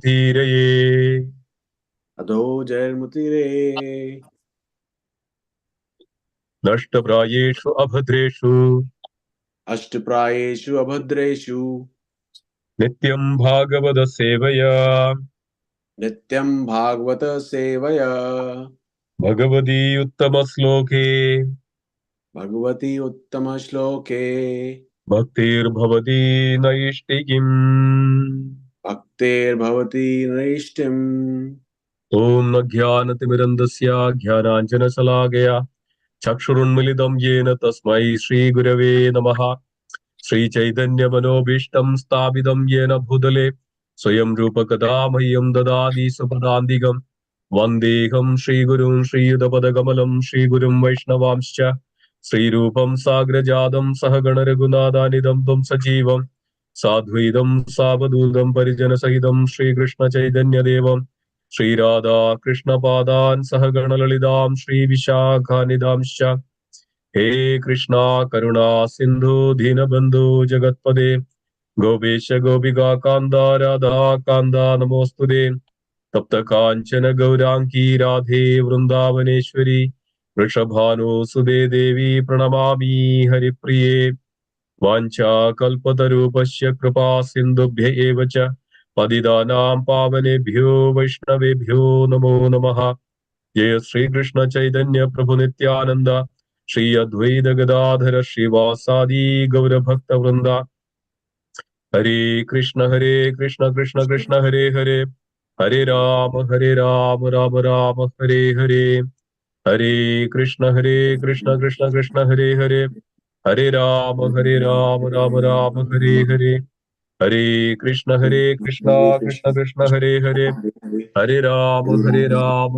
जैर्मुतिरये अधो जैर्मुतिरे नष्टप्रायेषु अभद्रेषु अष्टप्रायेषु अभद्रेषु नित्यं भागवत सेवया नित्यं भागवत सेवया भगवती उत्तमश्लोके भगवती उत्तम श्लोके भक्तिर्भवती नैष्टिकीम्। भक्तेर्भवती नैष्टिम्। ॐ अज्ञानतिमिरन्दस्य ज्ञानाञ्जनशलाकया चक्षुरुन्मिलितं येन तस्मै श्रीगुरवे नमः। श्रीचैतन्यमनोभीष्टं स्थापितं येन भूतले स्वयं रूपकदा मह्यं ददाति सुपदान्तिकम्। वन्देऽहं श्रीगुरुं श्रीयुतपदकमलं श्रीगुरुं वैष्णवांश्च श्रीरूपं साग्रजातं सहगणरघुनाथानिदं तं सजीवं साद्वैतं सावधूतं परिजनसहितं श्रीकृष्णचैतन्यदेवं श्रीराधा कृष्णपादान् सहगणललितां श्रीविशाखानिधांश्च। हे कृष्णा करुणा सिन्धु दीनबन्धु जगत्पदे गोपेश गोपिका कान्ता राधा कान्ता नमोऽस्तुते। तप्त काञ्चन गौराङ्गी राधे वृन्दावनेश्वरी वृषभानुसुते देवी प्रणमामि हरिप्रिये। वाञ्छाकल्पतरूपस्य कृपा सिन्धुभ्य एव च पतितानां पावनेभ्यो वैष्णवेभ्यो नमो नमः। जय श्रीकृष्ण चैतन्य प्रभु नित्यानन्द श्री अद्वैत गदाधर श्रीवासादि गौरभक्तवृन्द। हरे कृष्ण कृष्ण कृष्ण हरे हरे हरे राम राम राम हरे हरे। हरे कृष्ण कृष्ण कृष्ण हरे हरे हरे राम राम हरे हरे। हरे Krishna Krishna Krishna Hare Hare Hare Ram Ram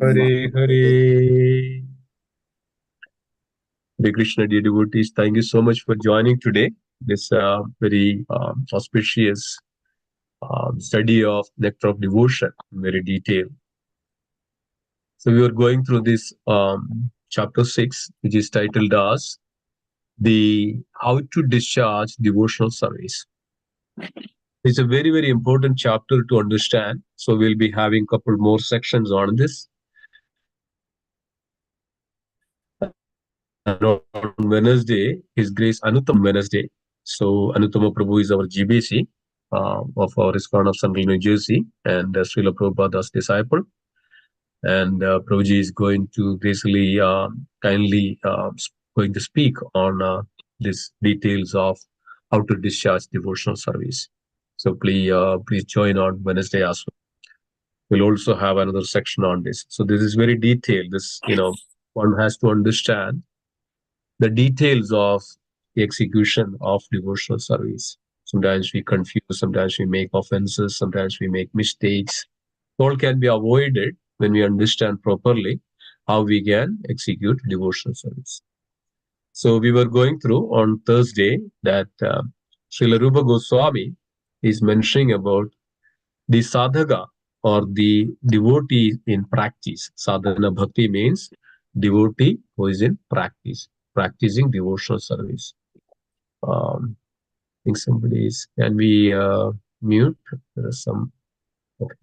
Hare Hare. Hare Krishna, dear devotees, thank you so much for joining today. This very auspicious study of Nectar of Devotion in very detail. So we are going through this chapter 6, which is titled as the How to Discharge Devotional Service. It's a very, very important chapter to understand. So we'll be having a couple more sections on this. And on Wednesday, His Grace Anuttama Wednesday. So Anuttama Prabhu is our GBC of our ISKCON of Central New Jersey and Srila Prabhupada's disciple. And Prabhuji is going to basically kindly going to speak on these details of how to discharge devotional service. So please join on Wednesday as well. We'll also have another section on this. So this is very detailed. This, one has to understand the details of the execution of devotional service. Sometimes we confuse, sometimes we make offenses, sometimes we make mistakes. All can be avoided when we understand properly how we can execute devotional service. So we were going through on Thursday that Srila Rupa Goswami is mentioning about the sadhaka or the devotee in practice. Sadhana bhakti means devotee who is in practice, practicing devotional service. I think somebody is, can we mute? There is some, okay.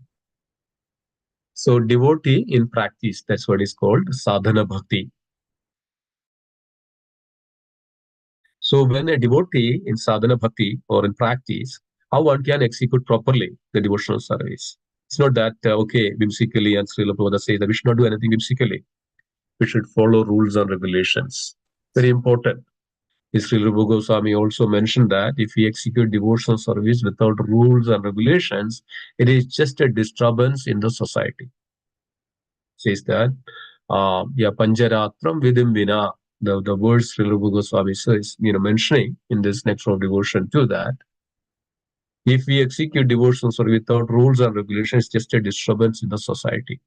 So devotee in practice, that's what is called sadhana bhakti. So when a devotee in sadhana bhakti or in practice, how one can execute properly the devotional service. It's not that, okay, whimsically, and Srila Prabhupada says that we should not do anything whimsically. We should follow rules and regulations. Very important. Srila Rupa Goswami also mentioned that if we execute devotional service without rules and regulations, it is just a disturbance in the society. Says that, Panjaratram vidim vina, the words Srila Rupa Goswami is mentioning in this Nectar of Devotion too, that if we execute devotional service without rules and regulations, it's just a disturbance in the society.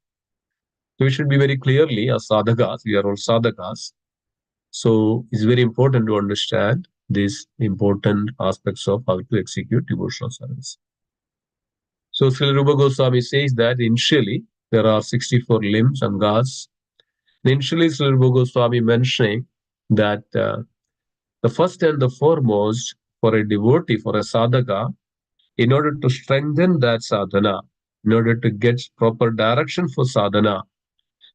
So we should be very clearly as sadhakas, we are all sadhakas. So it's very important to understand these important aspects of how to execute devotional service. So Srila Rupa Goswami says that initially there are 64 limbs, angas. Initially, Srila Rupa Goswami mentioning that the first and the foremost for a devotee, for a sadhaka, In order to strengthen that sadhana, in order to get proper direction for sadhana,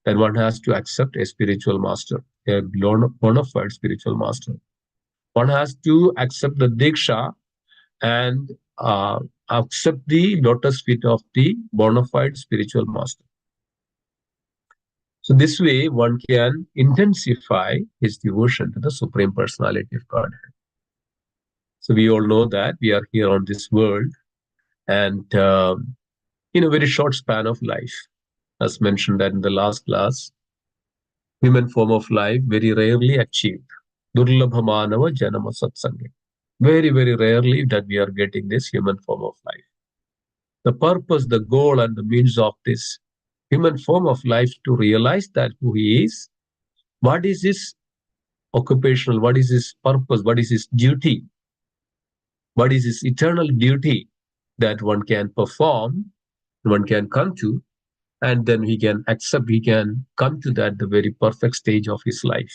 then one has to accept a spiritual master, a bona fide spiritual master. One has to accept the diksha and accept the lotus feet of the bona fide spiritual master. So this way, one can intensify his devotion to the Supreme Personality of Godhead. So we all know that we are here on this world, and in a very short span of life, as mentioned that in the last class, human form of life very rarely achieved. Durlabhamanava janama satsanga. Very, very rarely that we are getting this human form of life. The purpose, the goal, and the means of this human form of life to realize that who he is, what is his occupational, what is his purpose, what is his duty, what is his eternal duty that one can perform, one can come to, and then he can accept, he can come to that the very perfect stage of his life.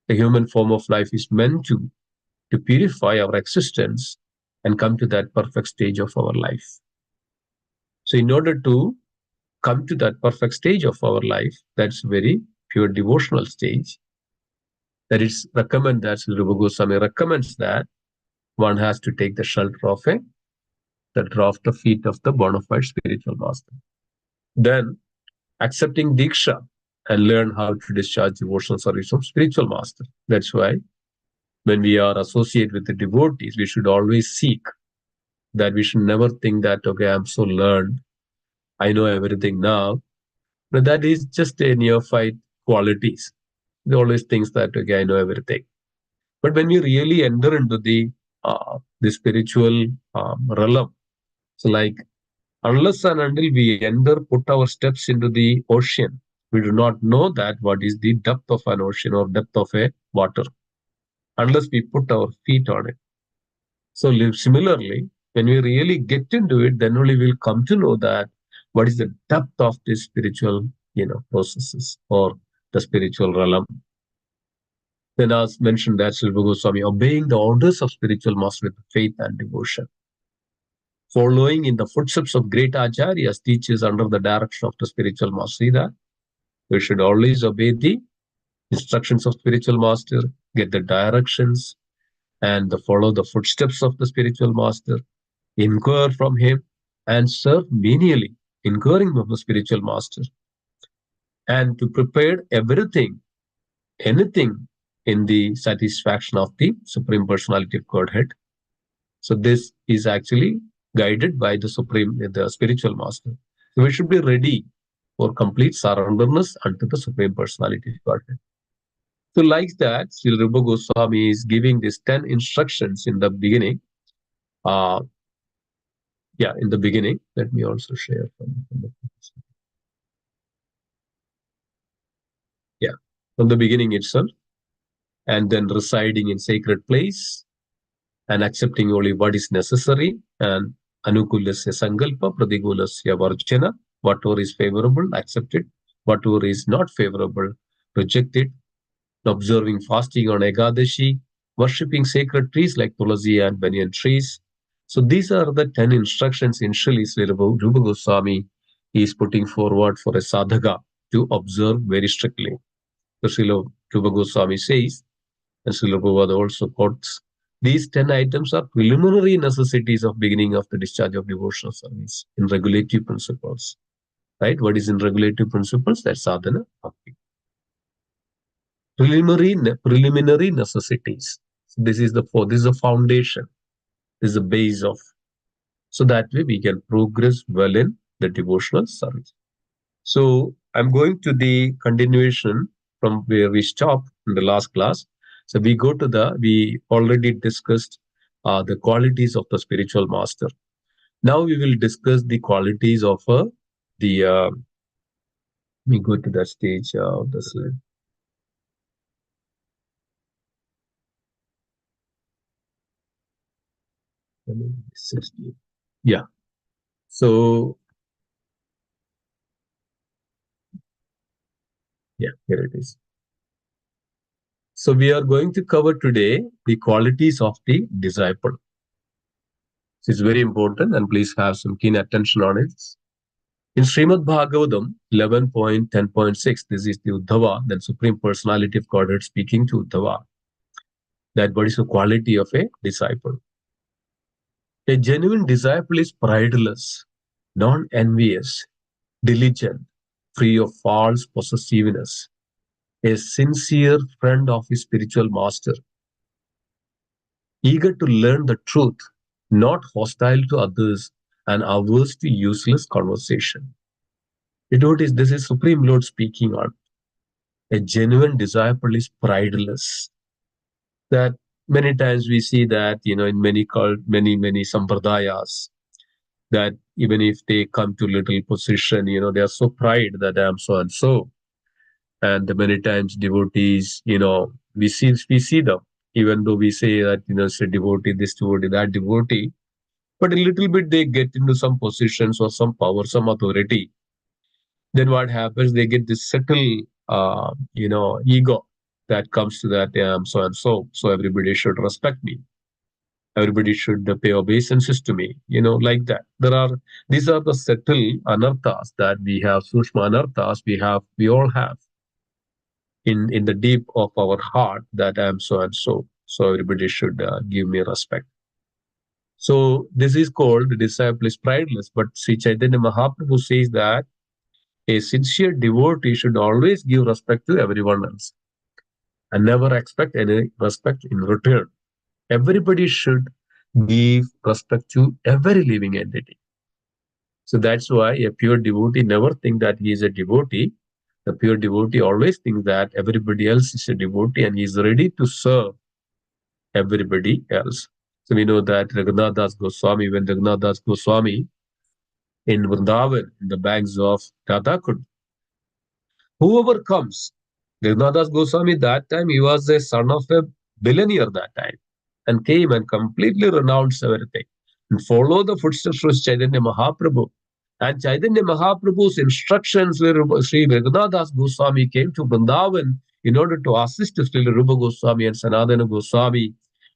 The human form of life is meant to purify our existence and come to that perfect stage of our life. So in order to come to that perfect stage of our life, that's very pure devotional stage, that it's recommend that Sri Rupa Goswami recommends that one has to take the shelter of the feet of the bona fide spiritual master. Then accepting diksha and learn how to discharge devotional service of spiritual master. That's why when we are associated with the devotees, we should always seek that. We should never think that, okay, I'm so learned, I know everything now. But that is just a neophyte qualities. They always thinks that, okay, I know everything. But when we really enter into the spiritual realm, so like unless and until we enter, put our steps into the ocean, we do not know that what is the depth of an ocean or depth of a water, unless we put our feet on it. So similarly, when we really get into it, then only we'll come to know that what is the depth of the spiritual, processes or the spiritual realm. Then as mentioned that Sri Goswami, obeying the orders of spiritual master with faith and devotion. Following in the footsteps of great acharyas, teachers under the direction of the spiritual master, that we should always obey the instructions of spiritual master, get the directions, and follow the footsteps of the spiritual master, inquire from him, and serve menially, inquiring from the spiritual master, and to prepare everything, anything in the satisfaction of the Supreme Personality of Godhead. So this is actually guided by the spiritual master. So we should be ready for complete surrenderness unto the Supreme Personality of Godhead. So like that, Sri Rupa Goswami is giving these 10 instructions in the beginning. In the beginning, let me also share from the beginning itself, and then residing in sacred place and accepting only what is necessary, and anukulasya sankalpa pratikulasya varjana, whatever is favorable, accept it, whatever is not favorable, reject it, observing fasting on Ekadashi, worshipping sacred trees like Tulasi and banyan trees. So these are the 10 instructions initially Sri Rupa Goswami is putting forward for a sadhaka to observe very strictly. So Sri Rupa Goswami says, and Sri Prabhupada also quotes, these 10 items are preliminary necessities of beginning of the discharge of devotional service in regulative principles. Right? What is in regulative principles? That's sadhana, bhakti. Preliminary necessities. So this is the foundation. This is the base of. So that way we can progress well in the devotional service. So I'm going to the continuation from where we stopped in the last class. So we already discussed the qualities of the spiritual master. Now we will discuss the qualities of we go to that stage of the slide. Yeah. So, yeah, here it is. So we are going to cover today the qualities of the disciple. It's very important, and please have some keen attention on it. In Srimad Bhagavatam 11.10.6, this is the Uddhava, the Supreme Personality of Godhead speaking to Uddhava, that what is the quality of a disciple. A genuine disciple is prideless, non-envious, diligent, free of false possessiveness, a sincere friend of his spiritual master, eager to learn the truth, not hostile to others and averse to useless conversation. This is Supreme Lord speaking on. A genuine disciple is prideless. That many times we see that, in many sampradayas, that even if they come to little position, they are so pride that I am so and so. And many times devotees, we see them, even though we say that, it's a devotee, this devotee, that devotee, but a little bit they get into some positions or some power, some authority. Then what happens? They get this subtle, ego that comes to that. Yeah, I'm so and so, so everybody should respect me. Everybody should pay obeisances to me. Like that. These are the subtle anarthas that we have, sushma anarthas we all have in the deep of our heart, that I am so and so. So everybody should give me respect. So this is called the disciple is prideless. But Sri Chaitanya Mahaprabhu says that a sincere devotee should always give respect to everyone else and never expect any respect in return. Everybody should give respect to every living entity. So that's why a pure devotee never think that he is a devotee. The pure devotee always thinks that everybody else is a devotee and he is ready to serve everybody else. So we know that Raghunath Das Goswami, when Raghunath Das Goswami in Vrindavan, in the banks of Radhakund, whoever comes, Raghunath Goswami, that time he was a son of a billionaire that time, and came and completely renounced everything and followed the footsteps of Chaitanya Mahaprabhu. And Chaitanya Mahaprabhu's instructions were Sri Raghunath Goswami came to Vrindavan in order to assist Sri Rupa Goswami and Sanatana Goswami,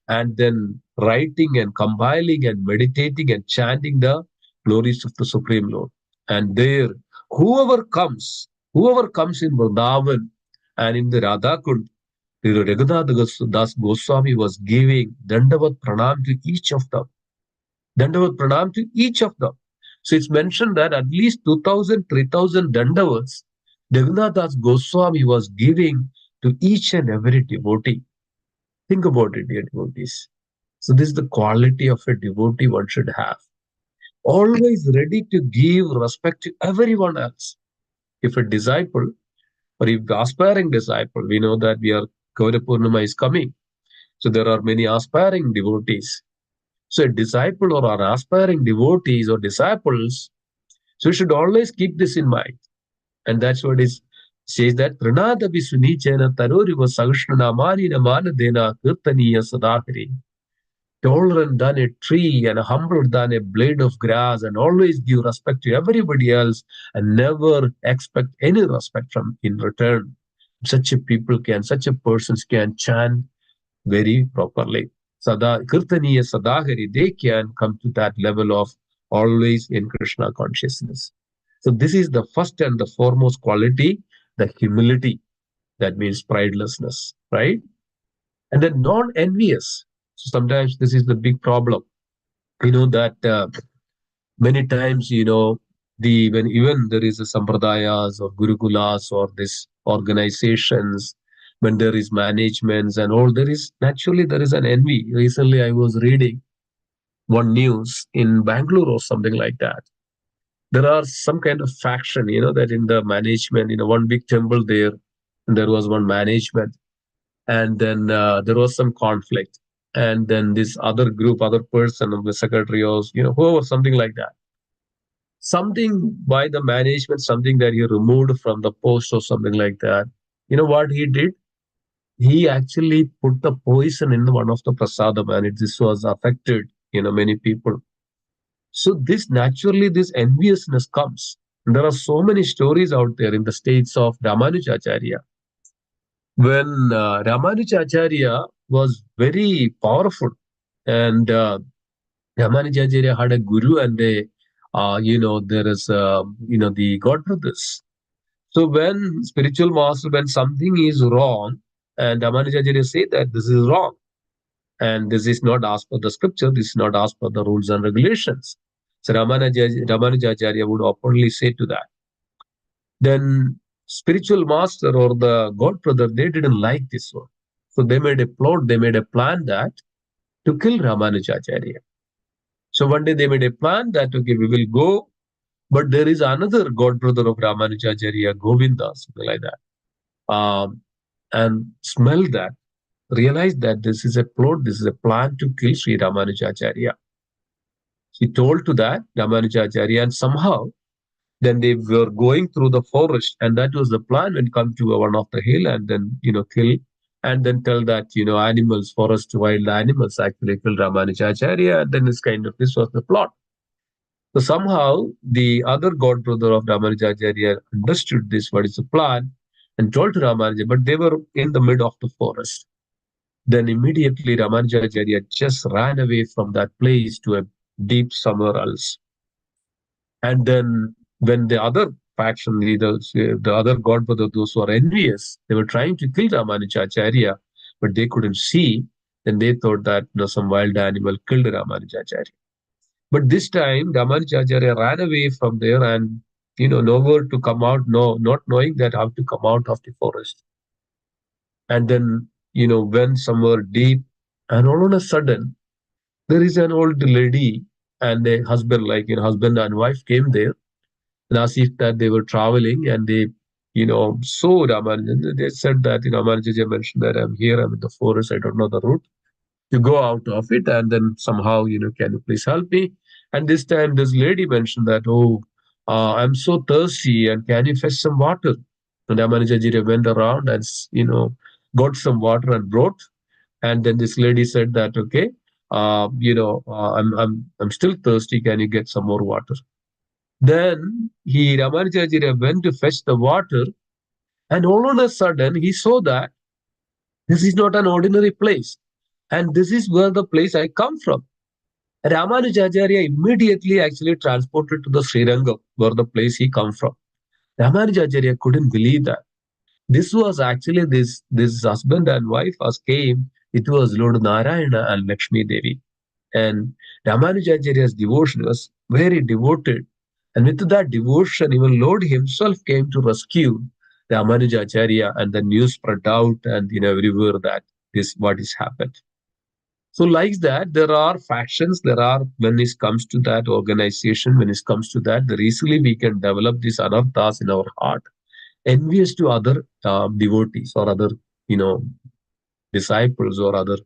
and then writing and compiling and meditating and chanting the glories of the Supreme Lord. And there, whoever comes, whoever comes in Vrindavan and in the Radhakund, Raghunath Das Goswami was giving Dandavat Pranam to each of them. Dandavat Pranam to each of them. So it's mentioned that at least 2,000, 3,000 Dandavats Raghunath Das Goswami was giving to each and every devotee. Think about it, dear devotees. So this is the quality of a devotee one should have. Always ready to give respect to everyone else. If a disciple, or if the aspiring disciple, we know that Gaura Purnima is coming. So there are many aspiring devotees. So a disciple or our aspiring devotees or disciples, so we should always keep this in mind. And that's what it says that Pranadabi Sunichena Taruriva Sagshnana Manina Manadena Kirtaniya Sadakari. Tolerant than a tree and humble than a blade of grass, and always give respect to everybody else and never expect any respect from in return. Such a person can chant very properly. Kirtaniya Sadahari, they can come to that level of always in Krishna consciousness. So this is the first and the foremost quality, the humility. That means pridelessness, right? And then non-envious. So sometimes this is the big problem. That many times, when even there is a sampradayas or gurukulas or this organizations, when there is managements and all, there is an envy. Recently, I was reading one news in Bangalore or something like that. There are some kind of faction, that in the management, one big temple there, and there was one management, and then there was some conflict, and then this other group, other person of the secretary or whoever, something like that, something by the management, something that he removed from the post or something like that. You know what he did? He actually put the poison in one of the prasadam, and this was affected many people. So this enviousness comes. And there are so many stories out there in the states of Ramanujacharya. When Ramanujacharya was very powerful, and Ramanujacharya had a guru and there is, the God brothers. So when spiritual master, when something is wrong, and Ramanujacharya say that this is wrong, and this is not as per the scripture, this is not as per the rules and regulations. So Ramanujacharya would openly say to that. Then spiritual master or the God brother, they didn't like this one. So they made a plot, they made a plan that to kill Ramanujacharya. So one day they made a plan that, okay, we will go, but there is another God brother of Ramanujacharya, Govinda, something like that. And smell that, realize that this is a plot, this is a plan to kill Sri Ramanujacharya. He told to that Ramanujacharya, and somehow then they were going through the forest, and that was the plan when come to one of the hill, and then kill, and then tell that animals, forest wild animals actually kill Ramanujacharya, and then this was the plot. So somehow the other god brother of Ramanujacharya understood this, what is the plan, and told to Ramanuja, but they were in the mid of the forest. Then immediately Ramanujacharya just ran away from that place to a deep somewhere else. And then when the other faction leaders, the other god brother, those who are envious, they were trying to kill Ramanujacharya, but they couldn't see. Then they thought that some wild animal killed Ramanujacharya. But this time, Ramanujacharya ran away from there and nowhere to come out, no, not knowing that how to come out of the forest. And then went somewhere deep, and all on a sudden, there is an old lady and a husband, like husband and wife came there, and as if that they were traveling, and they saw Ramanujan. They said that Ramanujan mentioned that I'm here, I'm in the forest, I don't know the route to go out of it, and then somehow can you please help me? And this time this lady mentioned that, oh, I'm so thirsty, and can you fetch some water? And Ramanujajiri went around and got some water and brought. And then this lady said that, okay, I'm still thirsty, can you get some more water? Then Ramanujajiri went to fetch the water, and all on a sudden he saw that this is not an ordinary place, and this is where the place I come from. Ramanujacharya immediately actually transported to the Srirangam, where the place he come from. Ramanujacharya couldn't believe that. This was actually this husband and wife as came. It was Lord Narayana and Lakshmi Devi. And Ramanujacharya's devotion was very devoted. And with that devotion, even Lord himself came to rescue Ramanujacharya, and the news spread out, and everywhere that this what is happened. So, like that, there are factions. There are, when it comes to that organization, when it comes to that, there easily we can develop these anarthas in our heart, envious to other devotees or other, you know, disciples or other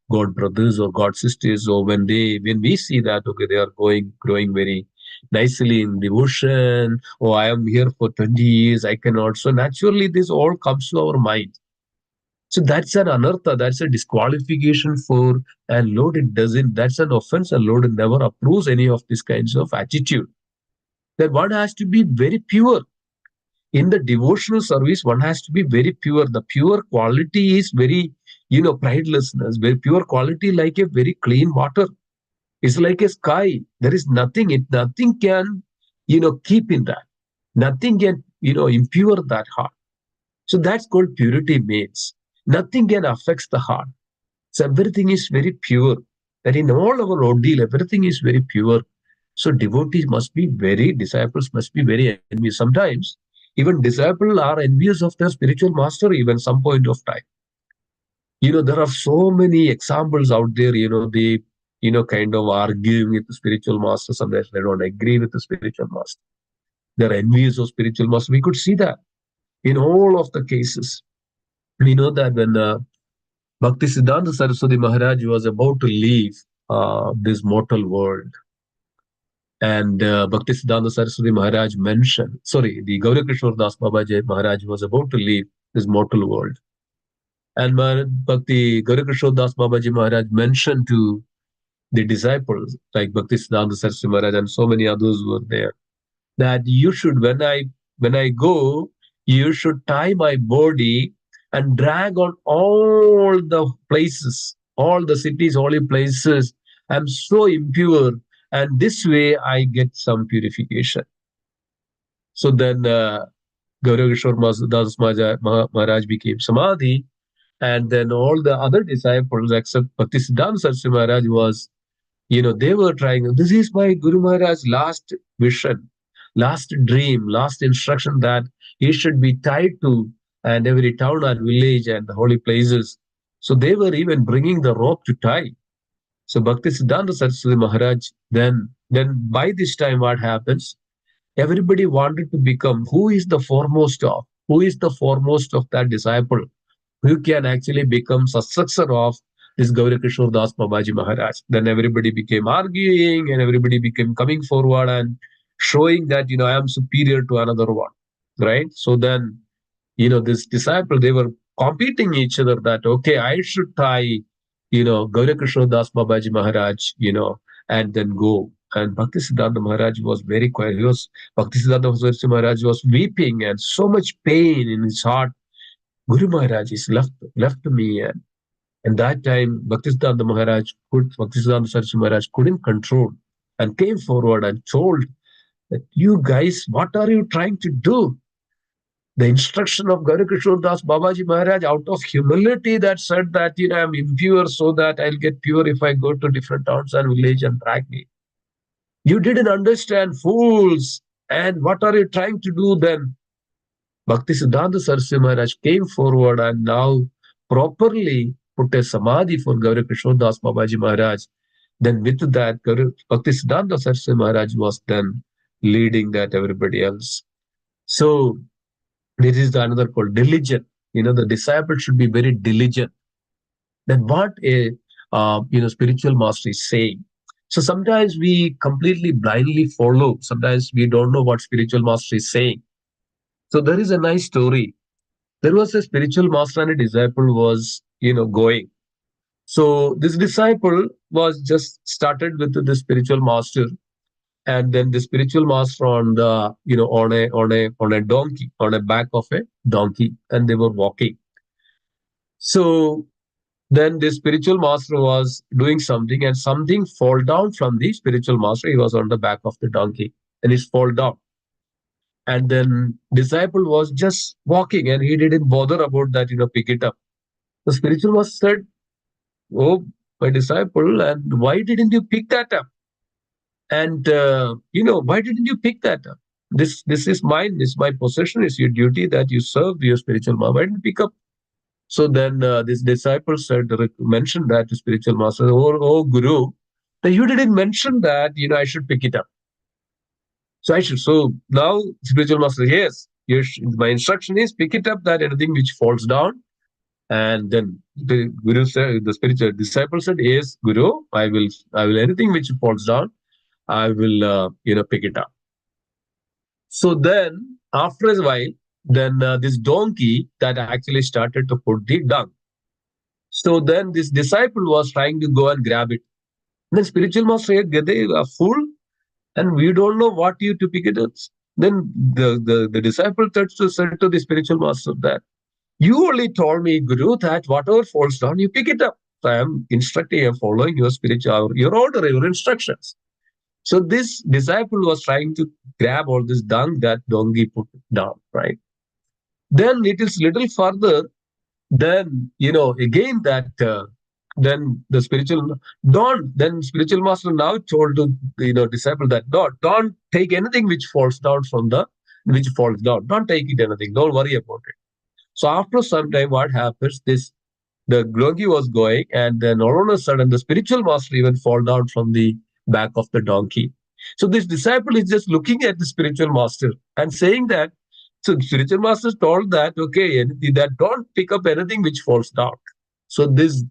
God brothers or God sisters. Or when we see that, okay, they are growing very nicely in devotion. Oh, I am here for 20 years, I cannot. So naturally, this all comes to our mind. So that's an anartha, that's a disqualification for, and Lord, it doesn't, that's an offense, and Lord never approves any of these kinds of attitude. That one has to be very pure. In the devotional service, one has to be very pure. The pure quality is very, pridelessness, very pure quality, like a very clean water. It's like a sky. There is nothing, nothing can, keep in that. Nothing can, impure that heart. So that's called purity means. Nothing can affect the heart. So everything is very pure. That in all our ordeal, everything is very pure. So devotees must be very, disciples must be very envious. Sometimes even disciples are envious of their spiritual master, even some point of time. There are so many examples out there, they, kind of arguing with the spiritual master. Sometimes they don't agree with the spiritual master. They're envious of spiritual master. We could see that in all of the cases. We know that when Bhaktisiddhanta Saraswati Maharaj was about to leave this mortal world, and Bhaktisiddhanta Saraswati Maharaj mentioned, sorry, the Gaurakrishna Das Babaji Maharaj was about to leave this mortal world. And Bhakti Gaurakrishna Das Babaji Maharaj mentioned to the disciples, like Bhaktisiddhanta Saraswati Maharaj and so many others were there, that you should, when I go, you should tie my body and drag on all the places, all the cities, holy places, I'm so impure, and this way I get some purification. So then Gaurageshwar Das Maharaj became Samadhi, and then all the other disciples except Bhaktisiddhanta Saraswati Maharaj was, they were trying. This is my Guru Maharaj's last vision, last dream, last instruction that he should be tied to and every town and village and the holy places. So they were even bringing the rope to tie. So Bhaktisiddhanta Saraswati Maharaj, then by this time, what happens? Everybody wanted to become who is the foremost of that disciple who can actually become successor of this Gauri Kishore Das Babaji Maharaj. Then everybody became arguing and everybody became coming forward and showing that, I am superior to another one, right? So then, this disciple, they were competing each other that, okay, I should tie, Gauri Kishore Das Babaji Maharaj, and then go. And Bhaktisiddhanta Maharaj was very quiet. Bhaktisiddhanta Saraswati Maharaj was weeping and so much pain in his heart. Guru Maharaj is left me, and that time Bhaktisiddhanta Saraswati Maharaj couldn't control and came forward and told that, you guys, what are you trying to do? The instruction of Gauri Kishore Das Babaji Maharaj, out of humility, that said that, I'm impure so that I'll get pure if I go to different towns and village and drag me. You didn't understand, fools. And what are you trying to do then? Bhaktisiddhanta Saraswati Maharaj came forward and now properly put a samadhi for Gauri Kishore Das Babaji Maharaj. Then with that, Bhaktisiddhanta Saraswati Maharaj was then leading that everybody else. So this is another called diligent. The disciple should be very diligent. Then what a spiritual master is saying. So sometimes we completely blindly follow. Sometimes we don't know what spiritual master is saying. So there is a nice story. There was a spiritual master and a disciple was, going. So this disciple was just started with the spiritual master, and then the spiritual master on the, on a donkey, on a back of a donkey, and they were walking. So then the spiritual master was doing something, and something fall down from the spiritual master. He was on the back of the donkey, and it fall down. And then disciple was just walking, and he didn't bother about that, pick it up. The spiritual master said, "Oh, my disciple, and why didn't you pick that up? And why didn't you pick that up? This is mine. This is my possession. It's your duty that you serve your spiritual master. Why didn't you pick up?" So then this disciple said, mentioned that to spiritual master, oh Guru, that you didn't mention that, I should pick it up. So I should. So now spiritual master, yes, my instruction is pick it up, that anything which falls down. And then the Guru said, the spiritual disciple said, yes, Guru, I will anything which falls down, I will, pick it up. So then after a while, then this donkey that actually started to put the dung. So then this disciple was trying to go and grab it. And then spiritual master said, Gade, a fool, and we don't know what you to pick it up. Then the disciple said to the spiritual master that, you only told me, Guru, that whatever falls down, you pick it up. So I am instructing, I am following your spiritual, your order, your instructions. So this disciple was trying to grab all this dung that donkey put down, right? Then it is little further. Then again that then the spiritual don't. Then spiritual master now told to disciple that don't take anything which falls down from the which falls down. Don't take it anything. Don't worry about it. So after some time, what happens? The donkey was going, and then all of a sudden, the spiritual master even fall down from the back of the donkey. So this disciple is just looking at the spiritual master and saying that. So the spiritual master told that, okay, that don't pick up anything which falls down. So this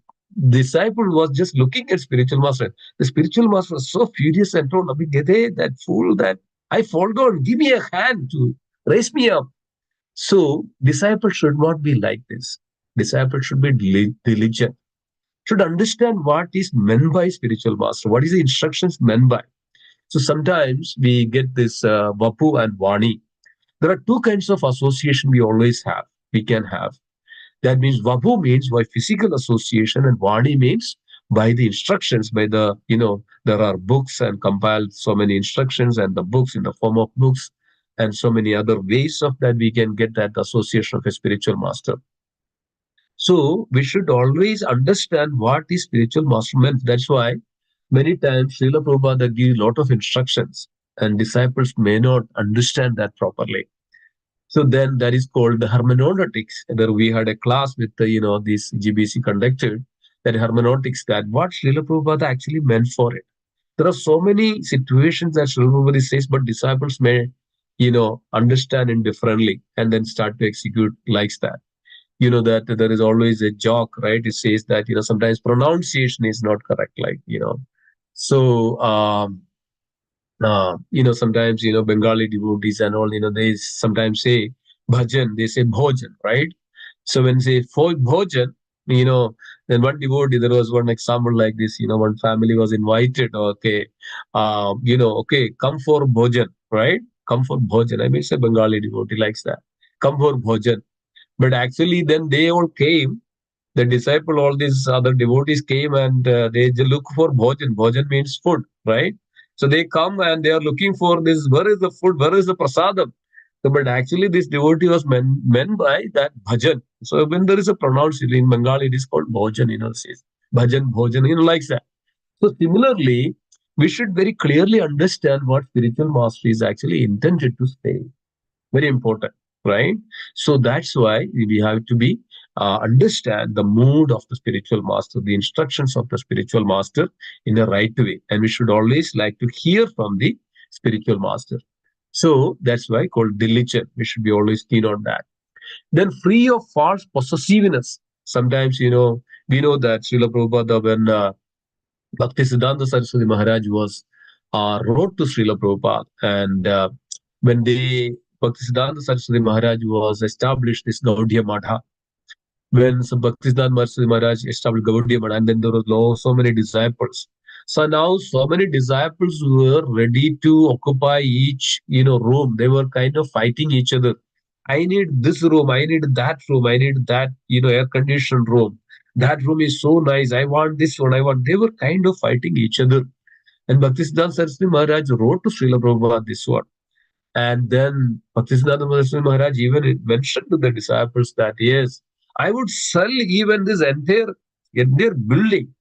disciple was just looking at spiritual master. The spiritual master was so furious and told, Abhi Gede, that fool, that I fall down. Give me a hand to raise me up. So disciple should not be like this. Disciple should be diligent, should understand what is meant by spiritual master, what is the instructions meant by. So sometimes we get this Vapu and Vani. There are two kinds of association we can have. That means Vapu means by physical association, and Vani means by the instructions, by the, there are books and compiled so many instructions and the books in the form of books and so many other ways of that we can get that association of a spiritual master. So we should always understand what is spiritual master meant. That's why many times Srila Prabhupada gives a lot of instructions and disciples may not understand that properly. So then that is called the hermeneutics. There we had a class with the, this GBC conducted that hermeneutics, that what Srila Prabhupada actually meant for it. There are so many situations that Srila Prabhupada says, but disciples may, understand it differently and then start to execute like that. That there is always a joke, right? It says that, sometimes pronunciation is not correct, like, so sometimes, Bengali devotees and all, they sometimes say bhajan, they say bhojan, right? So when they say bhojan, you know, then one devotee, there was one example like this, one family was invited, okay, okay, come for bhojan, right? Come for bhojan. I mean, it's a Bengali devotee likes that. Come for bhojan. But actually, then they all came, the disciple, all these other devotees came and they look for bhojan. Bhojan means food, right? So they come and they are looking for this. Where is the food? Where is the prasadam? So, but actually, this devotee was meant by that bhajan. So when there is a pronunciation in Bengali, it is called bhojan. Says bhajan, bhojan, like that. So similarly, we should very clearly understand what spiritual mastery is actually intended to say. Very important, right? So that's why we have to be understand the mood of the spiritual master, the instructions of the spiritual master in a right way, and we should always like to hear from the spiritual master. So that's why called diligent. We should be always keen on that. Then free of false possessiveness. Sometimes, we know that Srila Prabhupada, when Bhaktisiddhanta Saraswati Maharaj was wrote to Srila Prabhupada, and when they Bhaktisiddhanta Saraswati Maharaj was established this Gaudiya Matha, when Bhaktisiddhanta Saraswati Maharaj established Gaudiya Matha, and then there was so many disciples. So now so many disciples were ready to occupy each room. They were kind of fighting each other. I need this room. I need that room. I need that air conditioned room. That room is so nice. I want this one. I want. They were kind of fighting each other. And Bhaktisiddhanta Saraswati Maharaj wrote to Srila Prabhupada this one. And then Bhaktisiddhanta Saraswati Maharaj even mentioned to the disciples that, yes, I would sell even this entire building.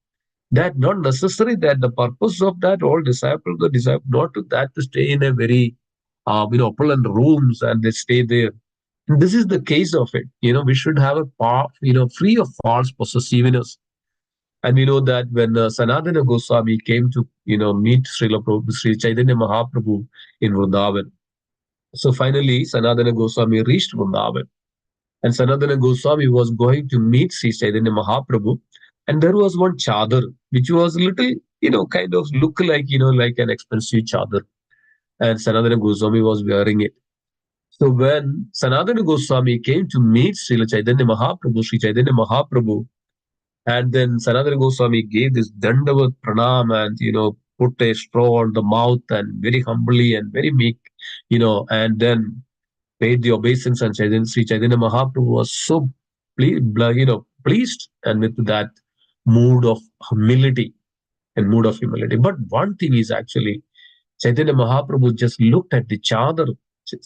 That not necessary that the purpose of that all the disciple, not to that to stay in a very, opulent rooms and they stay there. And this is the case of it. We should have a free of false possessiveness. And we know that when Sanatana Goswami came to, meet Srila Prabhupada, Sri Chaitanya Mahaprabhu in Vrindavan. So finally, Sanatana Goswami reached Vrindavan. And Sanatana Goswami was going to meet Sri Chaitanya Mahaprabhu. And there was one chadar, which was a little, kind of look like, like an expensive chadar. And Sanatana Goswami was wearing it. So when Sanatana Goswami came to meet Srila Chaitanya Mahaprabhu, Sri Chaitanya Mahaprabhu, and then Sanatana Goswami gave this Dandavat Pranam and, put a straw on the mouth and very humbly and very meek, and then paid the obeisance, and Sri Chaitanya Mahaprabhu was so pleased and with that mood of humility and mood of humility. But one thing is actually, Chaitanya Mahaprabhu just looked at the chadar.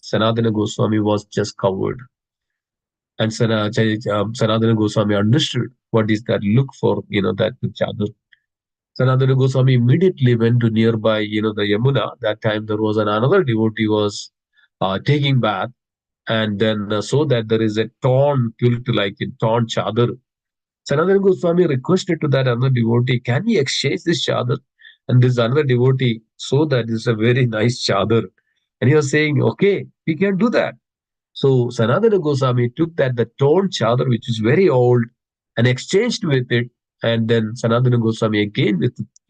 Sanatana Goswami was just covered. And Sanatana Goswami understood what is that look for, that chadar. Sanatana Goswami immediately went to nearby, the Yamuna. That time there was another devotee was taking bath, and then saw that there is a torn quilt, like a torn chadar. Sanatana Goswami requested to that another devotee, can we exchange this chadar? And this another devotee saw that this is a very nice chadar. And he was saying, okay, we can do that. So Sanatana Goswami took the torn chadar, which is very old, and exchanged with it. And then Sanatana Goswami again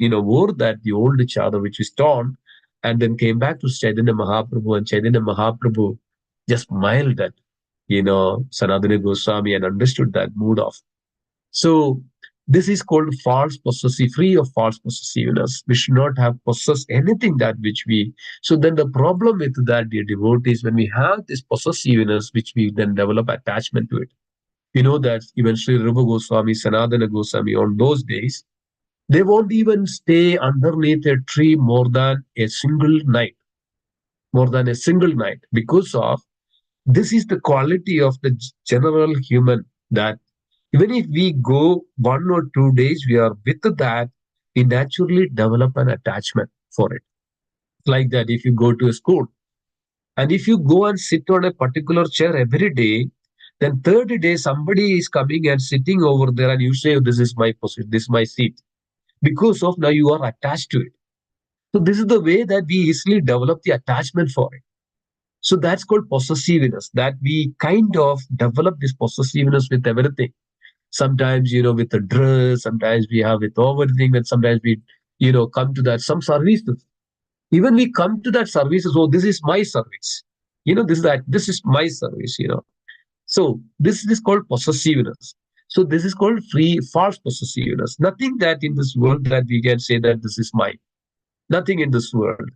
wore the old chadar, which is torn, and then came back to Chaitanya Mahaprabhu, and Chaitanya Mahaprabhu just smiled at, Sanatana Goswami and understood that mood of. So this is called false possessive, free of false possessiveness. We should not have possessed anything that which we. So then the problem with that, dear devotees, when we have this possessiveness, which we then develop attachment to it. We know that even Sri Rupa Goswami, Sanatana Goswami, on those days, They won't even stay underneath a tree more than a single night, because of this is the quality of the general human, that even if we go 1 or 2 days, we are with that, we naturally develop an attachment for it. Like that, if you go to a school and if you go and sit on a particular chair every day, then third day somebody is coming and sitting over there and you say, "Oh, this is my position, this is my seat," because of now you are attached to it. So this is the way that we easily develop the attachment for it. So that's called possessiveness, that we kind of develop this possessiveness with everything. Sometimes, with the dress, sometimes we have with everything, and sometimes we, come to that some services. Even we come to that services, oh, this is my service. This is my service. So this is called possessiveness. So this is called free false possessiveness. Nothing that in this world that we can say that this is mine. Nothing in this world.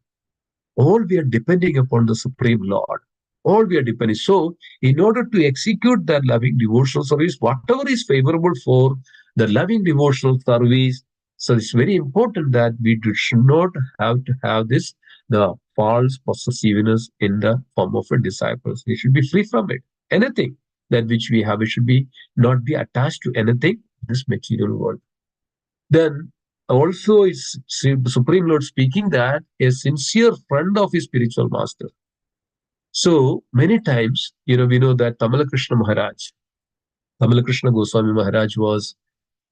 All we are depending upon the Supreme Lord. All we are depending. So, in order to execute that loving devotional service, whatever is favorable for the loving devotional service, so it's very important that we should not have to have this the false possessiveness in the form of a disciple. We should be free from it. Anything that which we have, it should be not be attached to anything in this material world. Then also it's Supreme Lord speaking that a sincere friend of his spiritual master. So many times, we know that Tamala Krishna Goswami Maharaj was,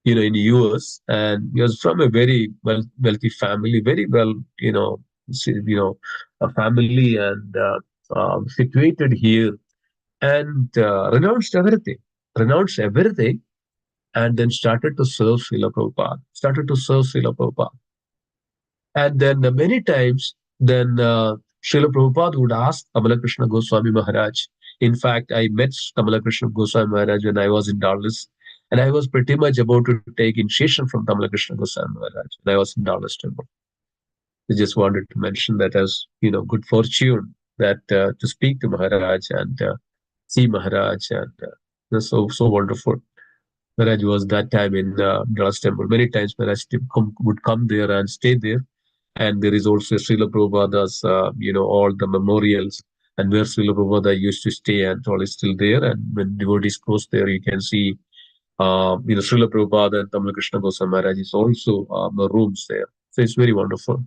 in the US, and he was from a very wealthy family, very well, a family, and situated here, and renounced everything, and then started to serve Srila Prabhupada. And then many times, then Srila Prabhupada would ask Kamala Krishna Goswami Maharaj. In fact, I met Kamala Krishna Goswami Maharaj when I was in Dallas, and I was pretty much about to take initiation from Kamala Krishna Goswami Maharaj when I was in Dallas temple. I just wanted to mention that as good fortune that to speak to Maharaj and see Maharaj, and that's so wonderful. Maharaj was that time in Dallas temple. Many times Maharaj would come there and stay there, and there is also Srila Prabhupada's, all the memorials, and where Srila Prabhupada used to stay, and all is still there. And when devotees goes there, you can see, Srila Prabhupada and Tamil Krishna Goswami Maharaj is also the rooms there. So it's very wonderful.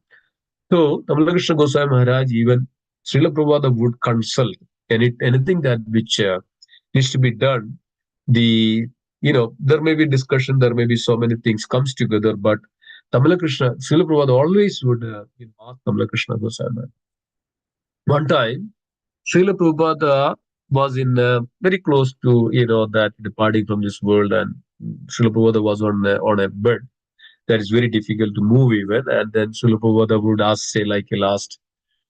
So Tamil Krishna Goswami Maharaj, even Srila Prabhupada would consult anything that which needs to be done. There may be discussion, there may be so many things comes together, but Tamala Krishna, Srila Prabhupada always would ask Tamala Krishna Goswami. One time, Srila Prabhupada was in very close to that departing from this world, and Srila Prabhupada was on a bed that is very difficult to move even, and then Srila Prabhupada would ask, say, like a last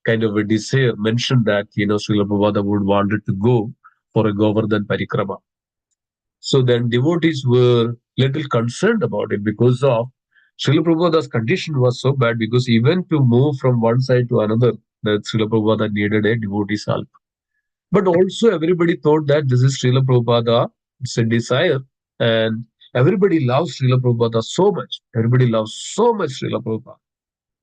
kind of a desire, mention that Srila Prabhupada would wanted to go for a Govardhan Parikrama. So then devotees were little concerned about it, because of Srila Prabhupada's condition was so bad, because even to move from one side to another, that Srila Prabhupada needed a devotee's help. But also everybody thought that this is Srila Prabhupada, it's a desire, and everybody loves Srila Prabhupada so much. Everybody loves so much Srila Prabhupada.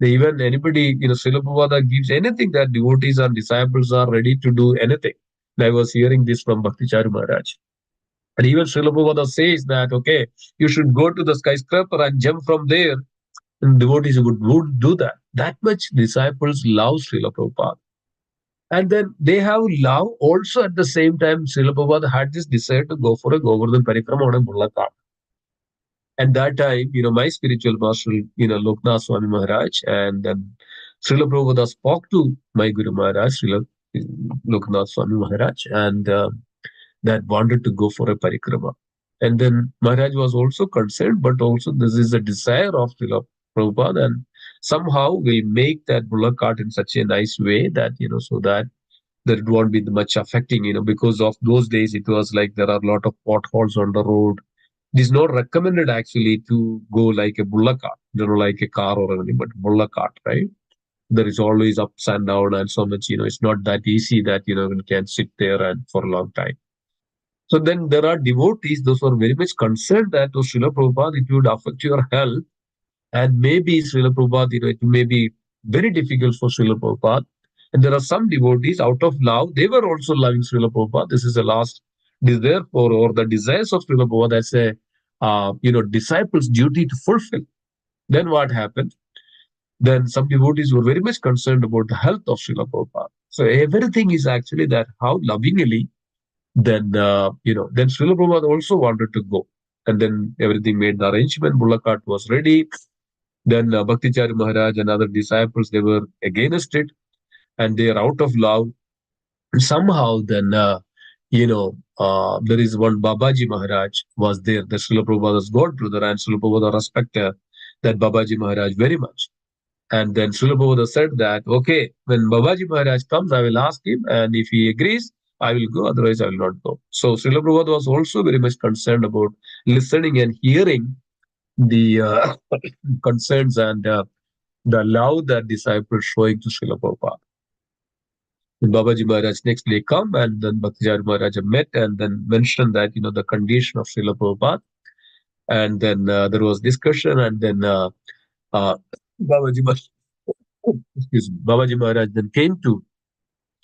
Even anybody, Srila Prabhupada gives anything that devotees and disciples are ready to do anything. And I was hearing this from Bhakti Charu Maharaj. And even Srila Prabhupada says that, okay, you should go to the skyscraper and jump from there. And devotees would do that. That much disciples love Srila Prabhupada. And then they have love also at the same time. Srila Prabhupada had this desire to go for a Govardhan Parikrama on a bulla cart. And that time, my spiritual master, Loknath Swami Maharaj, and then Srila Prabhupada spoke to my Guru Maharaj, Srila Loknath Swami Maharaj, and that wanted to go for a parikrama. And then Maharaj was also concerned, but also this is a desire of Srila Prabhupada, and somehow we make that bullock cart in such a nice way that, so that it won't be much affecting, because of those days it was like there are a lot of potholes on the road. It is not recommended actually to go like a bullock cart, like a car or anything, but bullock cart, right? There is always ups and down and so much, it's not that easy that, you can sit there and for a long time. So then there are devotees, those who are very much concerned that, oh, Srila Prabhupada, it would affect your health. And maybe Srila Prabhupada, it may be very difficult for Srila Prabhupada. And there are some devotees out of love, they were also loving Srila Prabhupada. This is the last desire for, or the desires of Srila Prabhupada as a, disciple's duty to fulfill. Then what happened? Then some devotees were very much concerned about the health of Srila Prabhupada. So everything is actually that how lovingly then Srila Prabhupada also wanted to go. And then everything made the arrangement. Bullock cart was ready. Then Bhaktichari Maharaj and other disciples, they were against it. And they are out of love. And somehow then, there is one Babaji Maharaj was there. The Srila Prabhupada's god brother, and Srila Prabhupada respected that Babaji Maharaj very much. And then Srila Prabhupada said that, okay, when Babaji Maharaj comes, I will ask him, and if he agrees, I will go, otherwise I will not go. So Srila Prabhupada was also very much concerned about listening and hearing the concerns and the love that disciples showing to Srila Prabhupada. And Babaji Maharaj next day come, and then Bhaktichari Maharaj met and then mentioned that, the condition of Srila Prabhupada. And then there was discussion, and then uh, Babaji Maharaj, excuse me, Babaji Maharaj then came to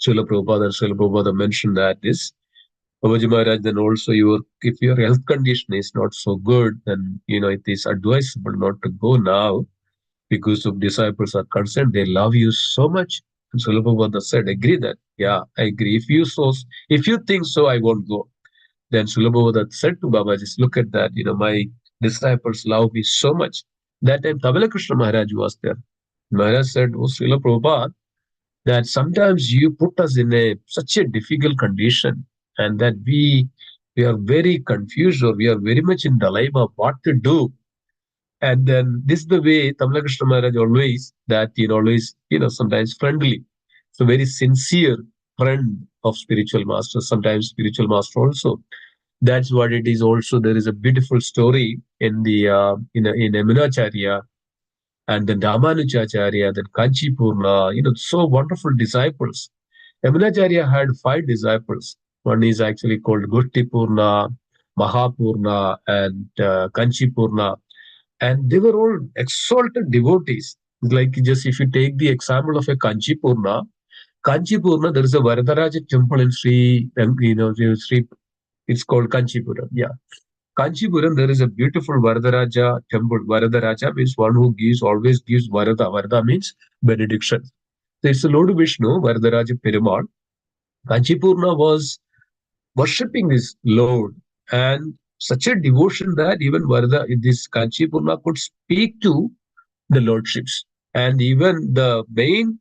Srila Prabhupada, and Srila Prabhupada mentioned that this Babaji Maharaj, then also if your health condition is not so good, then it is advisable not to go now because of disciples are concerned. They love you so much. And Srila Prabhupada said, agree that. Yeah, I agree. If you think so, I won't go. Then Srila Prabhupada said to Babaji, look at that, my disciples love me so much. That time Tamila Krishna Maharaj was there. Maharaj said, oh Srila Prabhupada, that sometimes you put us in such a difficult condition, and that we are very confused, or we are very much in dilemma what to do. And then this is the way Tamila Krishna Maharaj always, that always, sometimes friendly. So very sincere friend of spiritual master, sometimes spiritual master also. That's what it is also. There is a beautiful story in the in Eminacharya, and then Ramanujacharya, then Kanchipurna, so wonderful disciples. Yamunacharya had 5 disciples. One is actually called Gottipurna, Mahapurna, and Kanchipurna. And they were all exalted devotees. Like, just if you take the example of a Kanchipurna, there is a Varadaraja temple in Sri, Sri, it's called Kanchipuram. Yeah. Kanchipuram, there is a beautiful Varadaraja temple. Varadaraja means one who always gives Varada. Varada means benediction. So it's the Lord Vishnu, Varadaraja Perumal. Kanchipurna was worshipping his Lord, and such a devotion that even Varada, this Kanchipurna could speak to the lordships. And even the main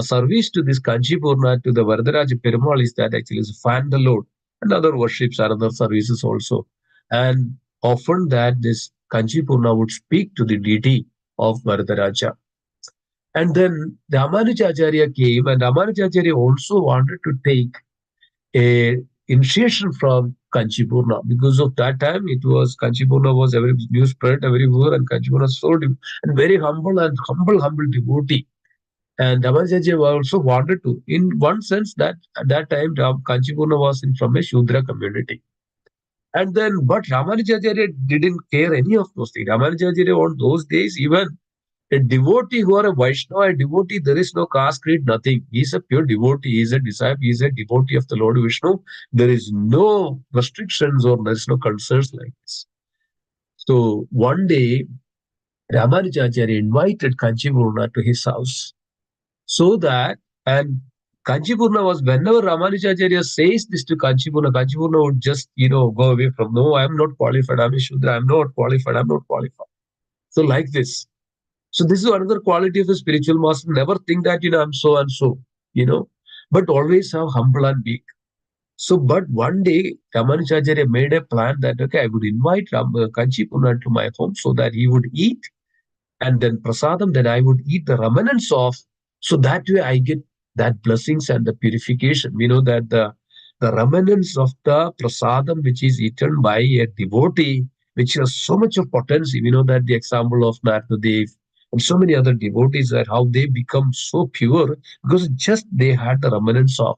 service to this Kanchipurna, to the Varadaraja Perumal, is that actually is fan the Lord, and other worships or other services also. And often that this Kanchipurna would speak to the deity of Varadaraja. And then Ramanujacharya came, and Ramanujacharya also wanted to take a initiation from Kanchipurna. Because of that time, it was Kanchipurna was every news spread everywhere, and Kanchipurna was so and very humble devotee. And Ramanujacharya also wanted to, in one sense, that at that time Kanchipurna was from a Shudra community. And then, but Ramanujacharya didn't care any of those things. Ramanujacharya on those days, even a devotee who are a Vaishnava, a devotee, there is no caste, creed, nothing. He is a pure devotee. He is a disciple. He is a devotee of the Lord Vishnu. There is no restrictions, or there is no concerns like this. So one day, Ramanujacharya invited Kanchipurna to his house, so that, and Kanchipurna was, whenever Ramanujacharya says this to Kanchipurna, Kanchipurna would just, go away from, no, I am not qualified. I am a Shudra. I am not qualified. I am not qualified. So like this. So this is another quality of a spiritual master. Never think that, I'm so and so, but always have humble and meek. So, but one day, Ramanujacharya made a plan that, okay, I would invite Kanchipurna to my home so that he would eat, and then prasadam, then I would eat the remnants of, so that way I get that blessings and the purification. We know that the remnants of the prasadam, which is eaten by a devotee, which has so much of potency. We know that the example of Naradadev and so many other devotees, that how they become so pure because just they had the remnants of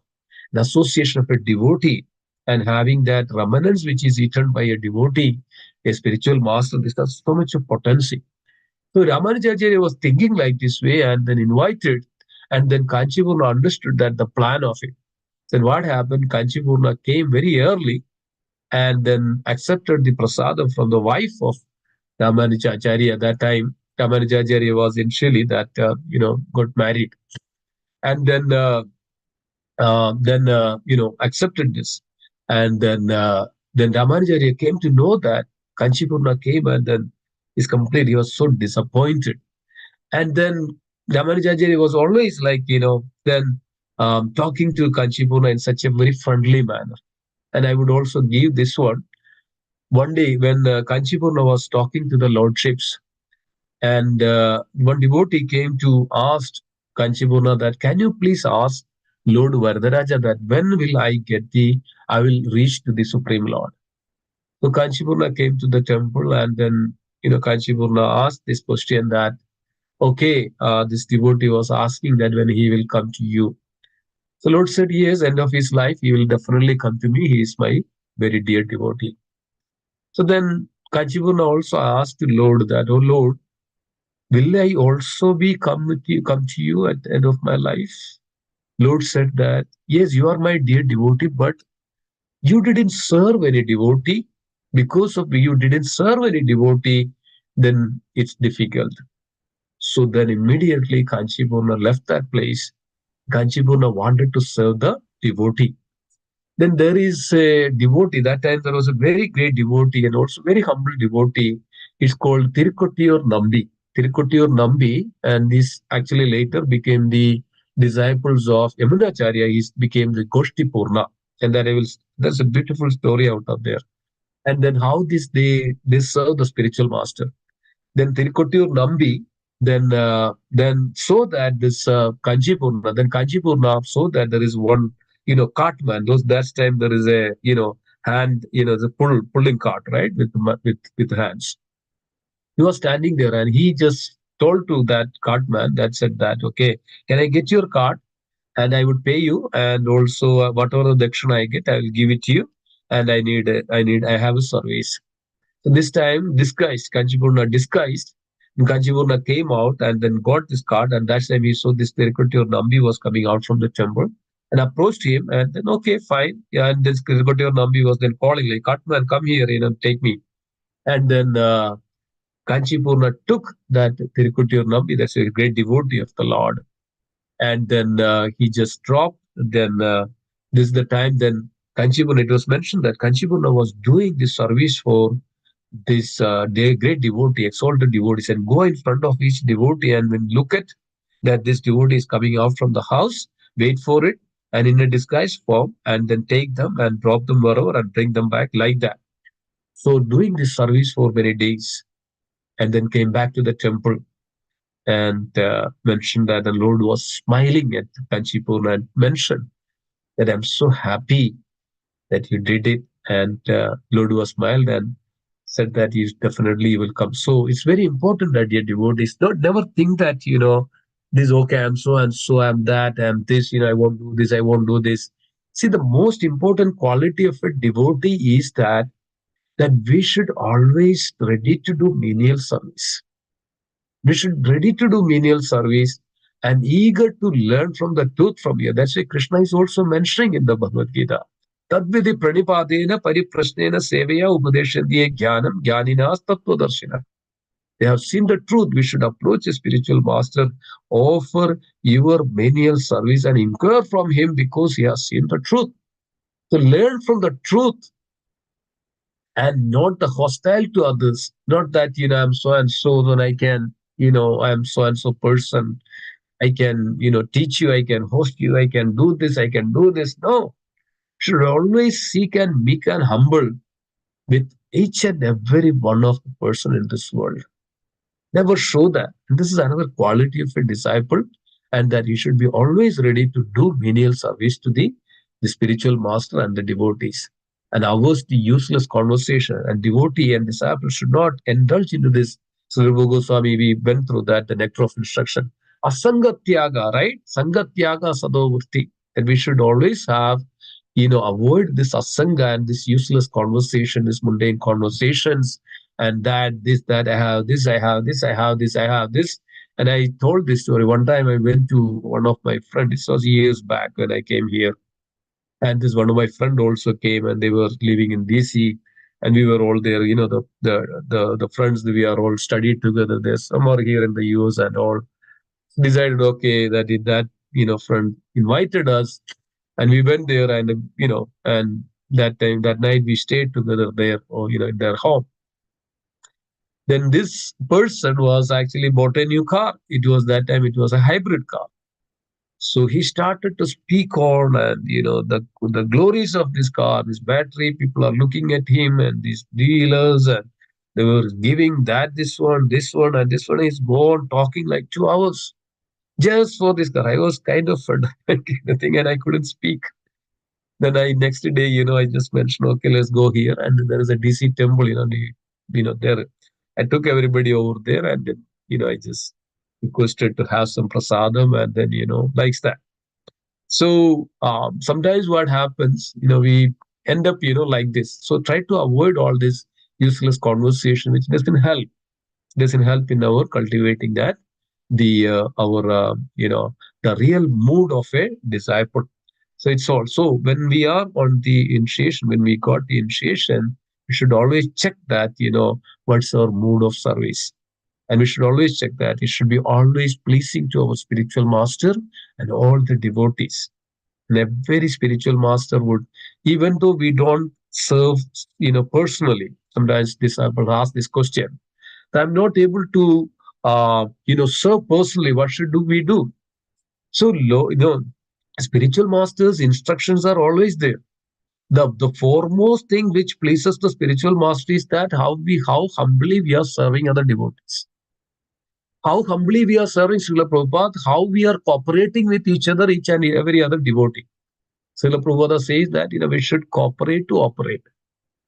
the association of a devotee, and having that remnants which is eaten by a devotee, a spiritual master. This has so much of potency. So Ramanujacharya was thinking like this way and then invited, and then Kanchipurna understood that the plan of it. Then what happened? Kanchipurna came very early and then accepted the prasadam from the wife of Ramanujacharya. At that time, Ramanujacharya was in Chile that got married, and then accepted this, and then Ramanujacharya came to know that Kanchipurna came, and then is complete. He was so disappointed, and then Ramanujacharya was always like then talking to Kanchipurna in such a very friendly manner. And I would also give this one. One day when Kanchipurna was talking to the lordships, and one devotee came to ask Kanchipurna that, can you please ask Lord Varadaraja that when will I will reach to the Supreme Lord. So Kanchipurna came to the temple, and then Kanchipurna asked this question that, okay, this devotee was asking that when he will come to you. So Lord said, yes, end of his life, he will definitely come to me. He is my very dear devotee. So then Kanchipurna also asked the Lord that, oh Lord, will I also be come to you at the end of my life? Lord said that, yes, you are my dear devotee, but you didn't serve any devotee. Because of you didn't serve any devotee, then it's difficult. So then immediately Kanchipurna left that place. Kanchipurna wanted to serve the devotee. Then there is a devotee. That time there was a very great devotee and also very humble devotee. It's called Tirukottiur Nambi. Tirukottiur Nambi, and this actually later became the disciples of Yamunacharya. He became the Goshti Purna. And that I will, there's a beautiful story out of there. And then how this they serve the spiritual master. Then Tirukottiur Nambi, then so that this Kanchipurna, then Kanchipurna so that there is one cartman. Those that time there is a hand, the pulling cart, right, with hands. He was standing there and he just told to that cartman that said that, okay, can I get your cart and I would pay you, and also whatever the action I get I will give it to you, and I have a service. So this time, disguised, Kanchipurna disguised. And Kanchipurna came out and then got this card, and that's time he saw this Tirukottiur Nambi was coming out from the temple and approached him. And then, okay, fine. Yeah, and this Tirukottiur Nambi was then calling, like, Cartman, come here, take me. And then Kanchipurna took that Tirukottiur Nambi, that's a great devotee of the Lord. And then he just dropped. Then this is the time, then Kanchipurna, it was mentioned that Kanchipurna was doing this service for this great devotee, exalted devotees, and go in front of each devotee and when look at that this devotee is coming out from the house, wait for it, and in a disguised form, and then take them and drop them wherever and bring them back like that. So doing this service for many days, and then came back to the temple and mentioned that the Lord was smiling at Kanchipurna and mentioned that I'm so happy that you did it. And Lord was smiled and said that he definitely will come. So it's very important that your devotees don't never think that, this, okay, I'm so and so, I'm that, I'm this, I won't do this, I won't do this. See, the most important quality of a devotee is that we should always ready to do menial service. We should ready to do menial service and eager to learn from the truth from you. That's why Krishna is also mentioning in the Bhagavad Gita. Tadvidi pranipadena pariprasnena seveya upadeshandiye jnanam jnaninas tattvadarshina. They have seen the truth. We should approach a spiritual master, offer your menial service and inquire from him because he has seen the truth. To learn from the truth and not the hostile to others. Not that, I'm so and so, then I can, I'm so and so person. I can, teach you, I can host you, I can do this, I can do this. No, should always seek and meek and humble with each and every one of the person in this world. Never show that. And this is another quality of a disciple, and that you should be always ready to do menial service to the spiritual master and the devotees. And avoid the useless conversation. And devotee and disciple should not indulge into this. So Rupa Goswami, we went through that, the nectar of instruction. Asangatyaga, right? Sangatyaga sadovurti. And we should always have, avoid this asanga and this useless conversation, this mundane conversations, and that I have this, I have this, I have this, I have this. And I told this story. One time I went to one of my friends. It was years back when I came here, and this one of my friend also came, and they were living in DC, and we were all there. The friends that we are all studied together. There's some are here in the US and all. Decided, okay, that friend invited us, and we went there, and and that night we stayed together there, or in their home. Then this person was actually bought a new car. It was that time it was a hybrid car. So he started to speak on, and the glories of this car, this battery. People are looking at him and these dealers, and they were giving that this one, and this one. Is go on talking like 2 hours just for this car. I was kind of fed up and kind of thing, and I couldn't speak. Then I next day, I just mentioned, okay, let's go here, and there is a DC temple, there. I took everybody over there, and then, I just requested to have some prasadam, and then, likes that. So sometimes what happens, we end up, like this. So try to avoid all this useless conversation, which doesn't help in our cultivating that the our the real mood of a disciple. So it's also when we are on the initiation, when we got the initiation, we should always check that what's our mood of service, and we should always check that it should be always pleasing to our spiritual master and all the devotees. And every spiritual master would, even though we don't serve personally, sometimes disciples ask this question, I'm not able to serve personally. What should do we do? So spiritual masters' instructions are always there. The foremost thing which pleases the spiritual master is that how humbly we are serving other devotees, how humbly we are serving Srila Prabhupada, how we are cooperating with each other, each and every other devotee. Srila Prabhupada says that we should cooperate to operate,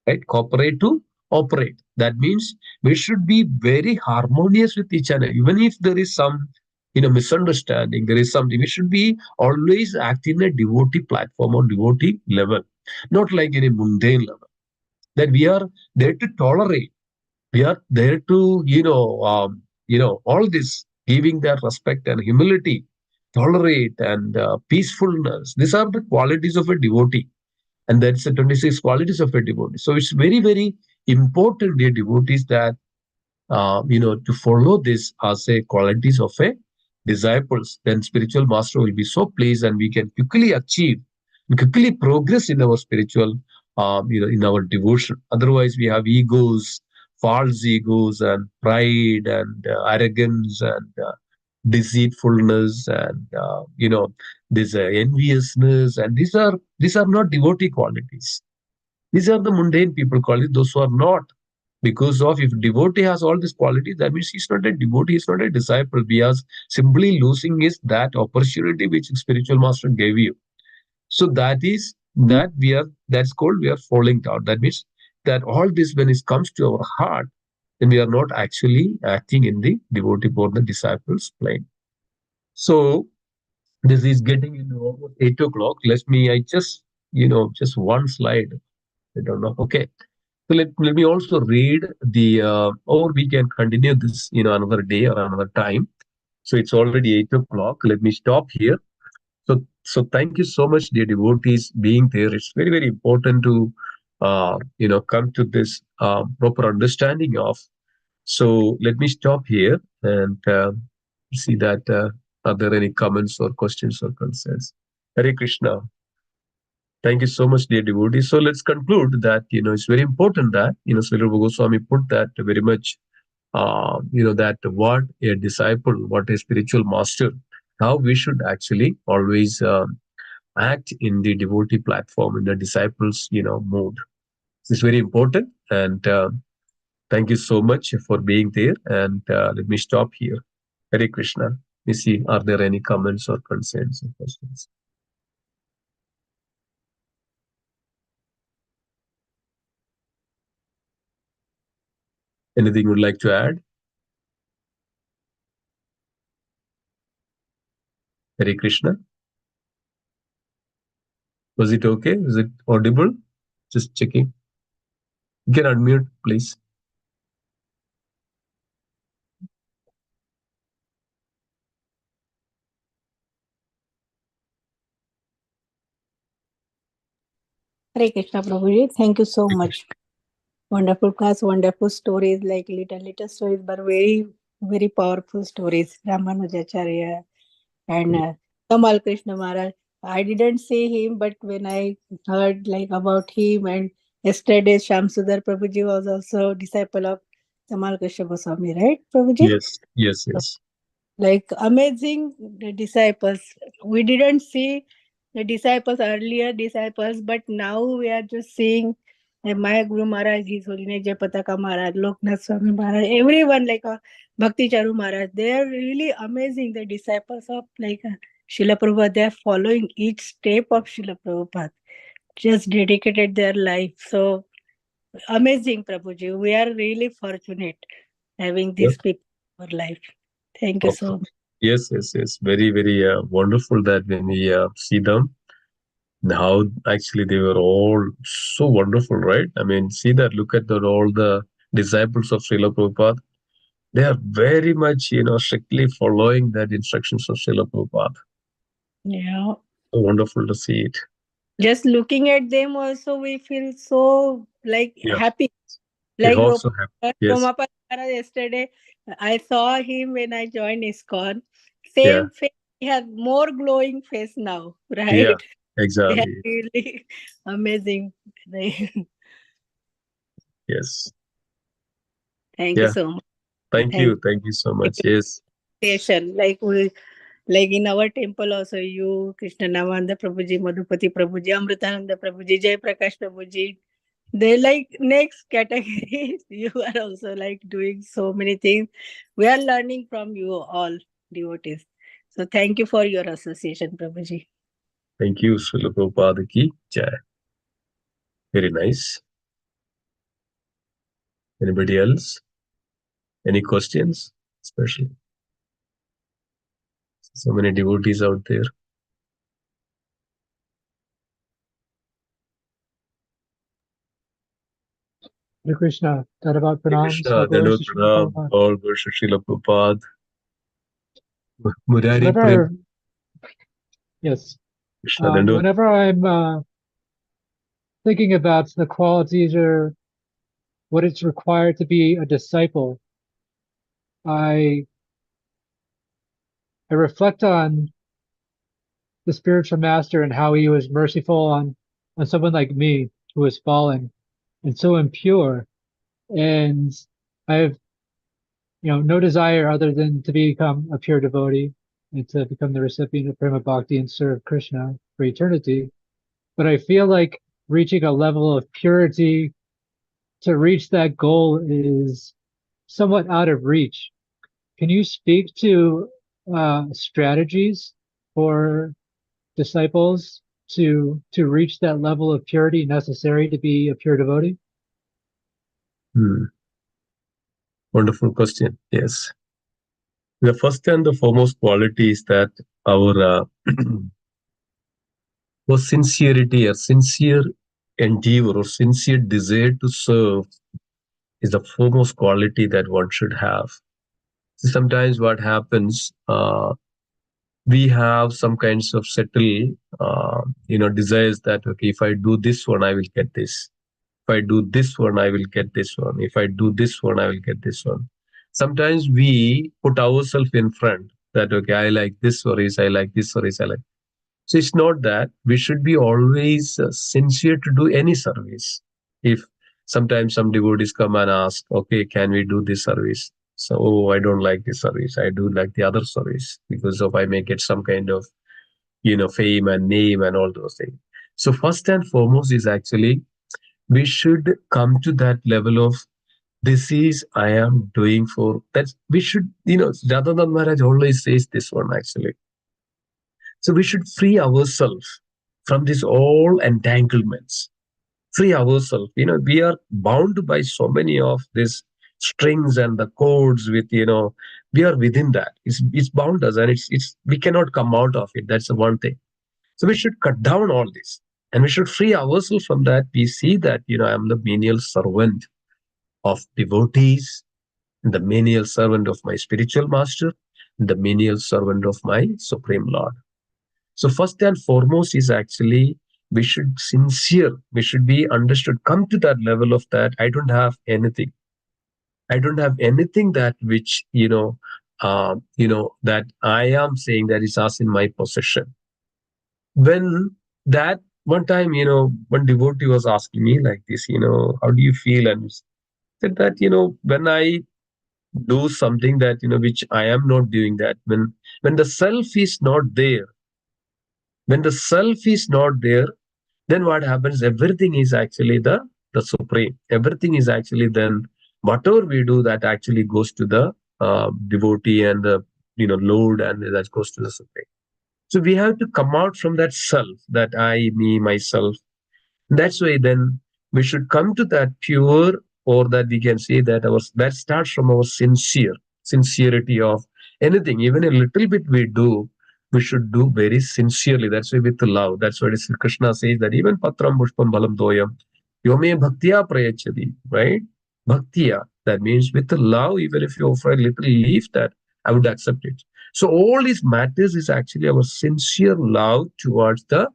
right? Cooperate to operate. That means we should be very harmonious with each other. Even if there is some misunderstanding, there is something, we should be always acting in a devotee platform or devotee level, not like in a mundane level. That we are there to tolerate. We are there to all this, giving that respect and humility, tolerate, and peacefulness. These are the qualities of a devotee, and that's the 26 qualities of a devotee. So it's very, very important, dear devotees, that to follow this as a qualities of a disciples. Then spiritual master will be so pleased, and we can quickly achieve, quickly progress in our spiritual, in our devotion. Otherwise, we have egos, false egos, and pride, and arrogance, and deceitfulness, and this enviousness, and these are not devotee qualities. These are the mundane people qualities. Those who are not, because of, if devotee has all these qualities, that means he's not a devotee, he's not a disciple. We are simply losing is that opportunity which spiritual master gave you. So that's called we are falling down. That means that all this, when it comes to our heart, then we are not actually acting in the devotee or the disciples plane. So this is getting into almost 8 o'clock. Let me, I just one slide. I don't know. Okay. So let me also read or we can continue this, another day or another time. So it's already 8 o'clock. Let me stop here. So thank you so much, dear devotees, being there. It's very, very important to, come to this proper understanding of. So let me stop here and see that are there any comments or questions or concerns? Hare Krishna. Thank you so much, dear devotees. So let's conclude that, it's very important that, Srila Goswami put that very much, that what a disciple, what a spiritual master, how we should actually always act in the devotee platform, in the disciples, mode. This is very important. And thank you so much for being there. And let me stop here. Hare Krishna. Let me see, are there any comments or concerns or questions? Anything you would like to add? Hare Krishna. Was it okay? Is it audible? Just checking. You can unmute, please. Hare Krishna Prabhuji. Thank you so Hare much. Wonderful class, wonderful stories, like little stories, but very, very powerful stories. Ramanujacharya and Krishna. Kamal Krishna Maharaj. I didn't see him, but when I heard like about him, and yesterday Shamsudar Prabhuji was also disciple of Kamal Krishna Goswami, right, Prabhuji? Yes, yes, yes. Like amazing the disciples. We didn't see the disciples earlier disciples, but now we are just seeing my Guru Maharaj, His Holiness Jayapataka Maharaj, Loknath Swami Maharaj, everyone like Bhakti Charu Maharaj. They are really amazing. The disciples of like Srila Prabhupada, they are following each step of Srila Prabhupada, just dedicated their life. So amazing, Prabhuji. We are really fortunate having Yep. these people in our life. Thank you Of so much. course. Yes, yes, yes. Very, very wonderful that when we see them, how actually they were all so wonderful, right? I mean, see that, look at all the disciples of Srila Prabhupada. They are very much, strictly following that instructions of Srila Prabhupada. Yeah. So wonderful to see it. Just looking at them also we feel so like Yeah, happy. it Like also happened. Yes, Romapal yesterday, I saw him when I joined ISKCON. yeah, Same face, he has more glowing face now, yeah, right? They are exactly. really amazing. Yes, Thank you yeah. so much. Thank Thank you so you. much. Yes, Like we, like in our temple also, you, Krishna Namananda Prabhuji, Madhupati Prabhuji, Amritananda Prabhuji, Jai Prakash Prabhuji, they like next category. You are also like doing so many things. We are learning from you all devotees. So thank you for your association, Prabhuji. thank you, Srila Prabhupada ki jai. Very nice. Anybody else? Any questions? Especially so many devotees out there. Hare Krishna, Dadavat Hare Pranam, Krishna, Sagovor Dhanavad Shishila Pranam, Prabhupada. all worship Srila Prabhupada. Murari Prem Whenever, yes, Krishna, Dhanavad. whenever I'm thinking about the qualities or what it's required to be a disciple, I I reflect on the spiritual master and how he was merciful on someone like me who was fallen and so impure. And I have, no desire other than to become a pure devotee and to become the recipient of Prema Bhakti and serve Krishna for eternity. But I feel like reaching a level of purity to reach that goal is somewhat out of reach. Can you speak to strategies for disciples to reach that level of purity necessary to be a pure devotee? Wonderful question. Yes. The first and the foremost quality is that our was sincerity, a sincere endeavor or sincere desire to serve is the foremost quality that one should have. Sometimes what happens, we have some kinds of settle, desires that, okay, if I do this one, I will get this. If I do this one, I will get this one. If I do this one, I will get this one. Sometimes we put ourselves in front that, okay, I like this service, I like this service, I like. So it's not that we should be always sincere to do any service. If sometimes some devotees come and ask, okay, can we do this service? So, oh, I don't like this service. I do like the other service because of I may get some kind of, fame and name and all those things. So first and foremost is actually we should come to that level of this is I am doing for that. We should, Radhanan Maharaj always says this one actually. So we should free ourselves from these all entanglements. Free ourselves. We are bound by so many of these strings and the cords with, we are within that. It's bound us and it's we cannot come out of it. That's the one thing. So we should cut down all this and we should free ourselves from that. We see that, I am the menial servant of devotees, the menial servant of my spiritual master, the menial servant of my Supreme Lord. So first and foremost is actually we should sincere, we should be understood, come to that level of that I don't have anything. I don't have anything that which, that I am saying that is us in my possession. When that one time, one devotee was asking me like this, how do you feel? And said that, when I do something that, which I am not doing that, when the self is not there, when the self is not there, then what happens? Everything is actually the supreme. Everything is actually then whatever we do that actually goes to the devotee and the Lord, and that goes to the supreme. So we have to come out from that self, that I, me, myself. That's why then we should come to that pure, or that we can say that that starts from our sincerity of anything, even a little bit we do, we should do very sincerely. That's why with love. That's why Krishna says that even patram pushpam balam doyam yome bhaktiya prayachadi, right? Bhaktiya. That means with love, even if you offer a little leaf, that I would accept it. So all these matters is actually our sincere love towards the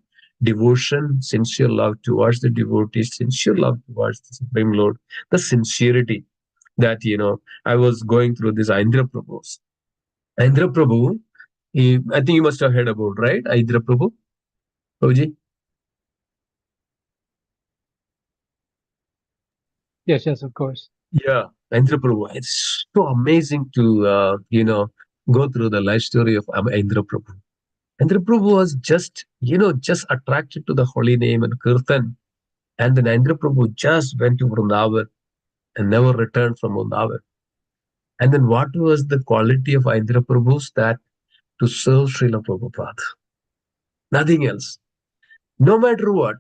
devotion, sincere love towards the devotees, sincere love towards the Supreme Lord, the sincerity that, I was going through this Indra Prabhu. Indra Prabhu, I think you must have heard about, right? Indra Prabhu, Prabhuji? Yes, of course. Yeah, Indra Prabhu. It's so amazing to, go through the life story of Indra Prabhu. Indra Prabhu was just attracted to the holy name and Kirtan. And then Indra Prabhu just went to Vrindavan and never returned from Vrindavan. And then what was the quality of Indra Prabhu's? That to serve Srila Prabhupada. Nothing else. No matter what,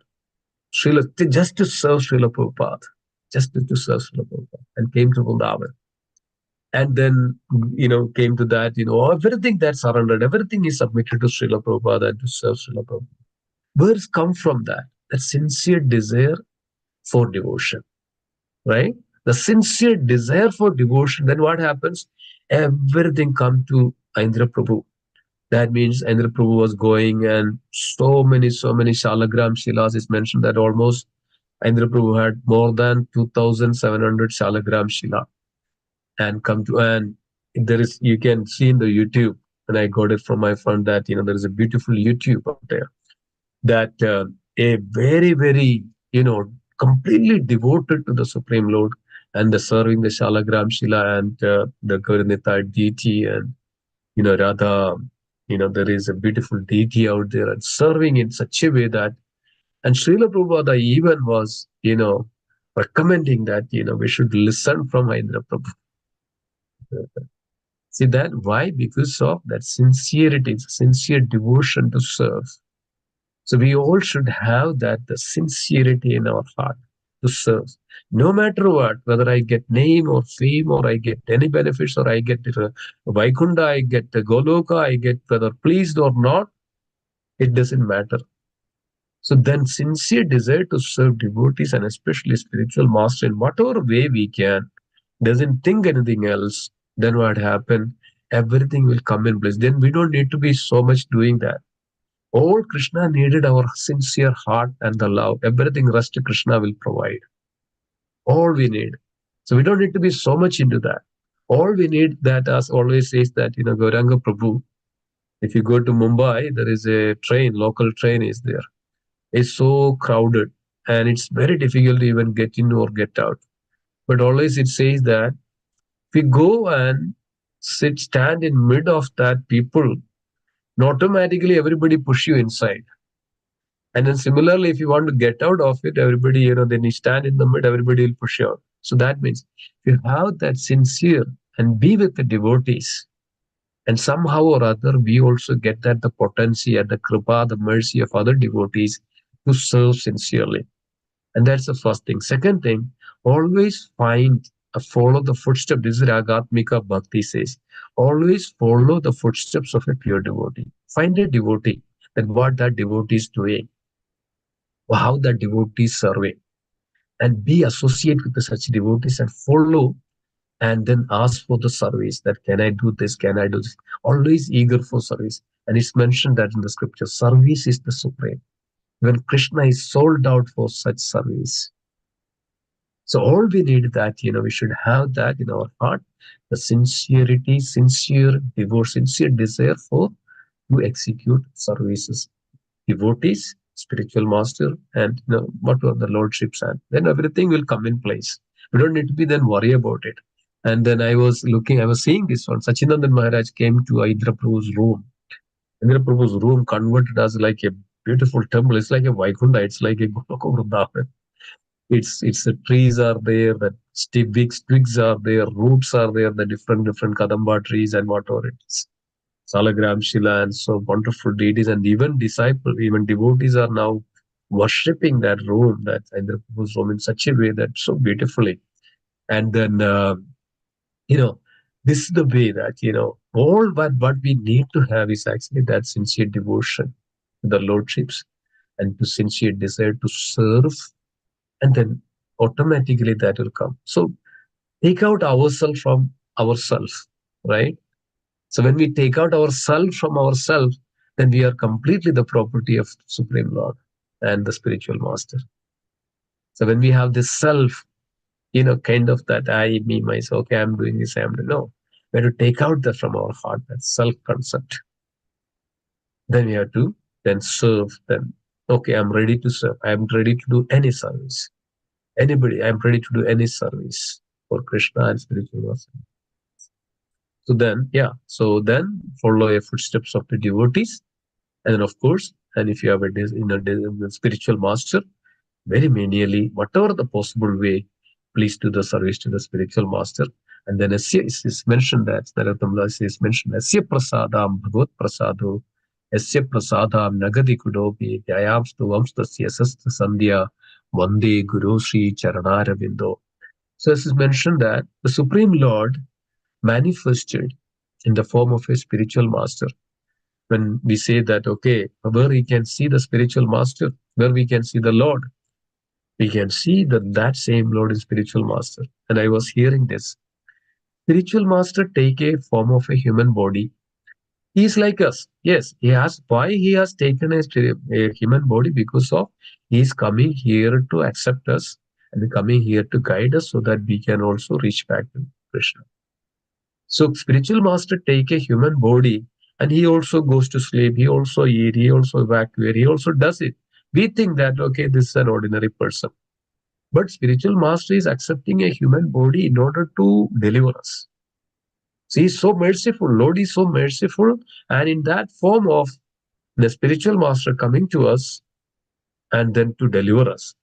just to serve Srila Prabhupada. Just to serve Srila Prabhupada. And came to Vrindavan. And then, came to that, everything that's surrendered, everything is submitted to Srila Prabhupada and to serve Srila Prabhupada. Where's come from that? That sincere desire for devotion, right? The sincere desire for devotion. Then what happens? Everything come to Indra Prabhu. That means Indra Prabhu was going, and so many Shalagram Shilas is mentioned that almost Indra Prabhu had more than 2,700 Shalagram Shila. And there is, you can see in the YouTube, and I got it from my friend, that, there is a beautiful YouTube out there, that a very, very, completely devoted to the Supreme Lord and the serving the Shalagram Shila and the Gauranitai deity, and, Radha, there is a beautiful deity out there and serving in such a way that, and Srila Prabhupada even was, recommending that, we should listen from Indra Prabhu. See that? Why? Because of that sincerity, sincere devotion to serve. So we all should have that, the sincerity in our heart to serve. No matter what, whether I get name or fame, or I get any benefits, or I get Vaikunda, I get Goloka, I get whether pleased or not, it doesn't matter. So then sincere desire to serve devotees, and especially spiritual master, in whatever way we can, doesn't think anything else, then what happen? Everything will come in place. Then we don't need to be so much doing that. All Krishna needed our sincere heart and the love. Everything rest Krishna will provide. All we need. So we don't need to be so much into that. All we need, that as always says that, Gauranga Prabhu, if you go to Mumbai, there is a train, local train is there. It's so crowded and it's very difficult to even get in or get out. But always it says that if you go and stand in mid of that people, automatically everybody push you inside. And then similarly, if you want to get out of it, everybody, then you stand in the mid, everybody will push you out. So that means if you have that sincere and be with the devotees, and somehow or other, we also get that the potency and the kripa, the mercy of other devotees to serve sincerely. And that's the first thing. Second thing, always follow the footsteps. This is Ragatmika Bhakti says. Always follow the footsteps of a pure devotee. Find a devotee, that what that devotee is doing, or how that devotee is serving, and be associated with such devotees and follow, and then ask for the service, that can I do this, can I do this? Always eager for service. And it's mentioned that in the scripture, service is the supreme. When Krishna is sold out for such service. So all we need that, we should have that in our heart, the sincerity, sincere devotion, sincere desire for to execute services, devotees, spiritual master, and what are the lordships, and then everything will come in place. We don't need to be then worry about it. And then I was seeing this one. Sachinandan Maharaj came to Indra Prabhu's room. Indra Prabhu's room converted as like a beautiful temple. It's like a Vaikunta. It's like a Goloka Vrindavan. It's the trees are there, the big twigs are there, roots are there, the different kadamba trees and whatever it is. Salagram, Shila, and so wonderful deities, and even even devotees are now worshipping that room, that Indra Prabhu's room, in such a way that so beautifully. And then, this is the way that, all what we need to have is actually that sincere devotion to the lordships and to sincere desire to serve, and then automatically that will come. So take out ourselves from ourselves, right? So when we take out ourselves from ourselves, then we are completely the property of Supreme Lord and the spiritual master. So when we have this self, kind of that I, me, myself, okay, I'm doing this, I'm doing, no. We have to take out that from our heart, that self-concept. Then we have to then serve them. Okay, I'm ready to serve. I'm ready to do any service. Anybody, I'm ready to do any service for Krishna and spiritual master. So then, so then follow your footsteps of the devotees. And then, of course, and if you have a spiritual master, very menially, whatever the possible way, please do the service to the spiritual master. And then is mentioned that Narottamdas is mentioned, Asya prasadam bhagavad prasado, Asya prasadam nagadi kudopi, Jayamstu vamstasya sastra sandhya, Vande Guru Sri Charanaravindo. So this is mentioned that the Supreme Lord manifested in the form of a spiritual master. When we say that, okay, where we can see the spiritual master, where we can see the Lord, we can see that same Lord is spiritual master. And I was hearing this. Spiritual master take a form of a human body. He is like us. Yes, he has. Why he has taken a human body? Because of he is coming here to accept us and coming here to guide us so that we can also reach back to Krishna. So spiritual master take a human body and he also goes to sleep. He also eat. He also evacuate. He also does it. We think that okay, this is an ordinary person. But spiritual master is accepting a human body in order to deliver us. So he's so merciful. Lord is so merciful. And in that form of the spiritual master coming to us and then to deliver us.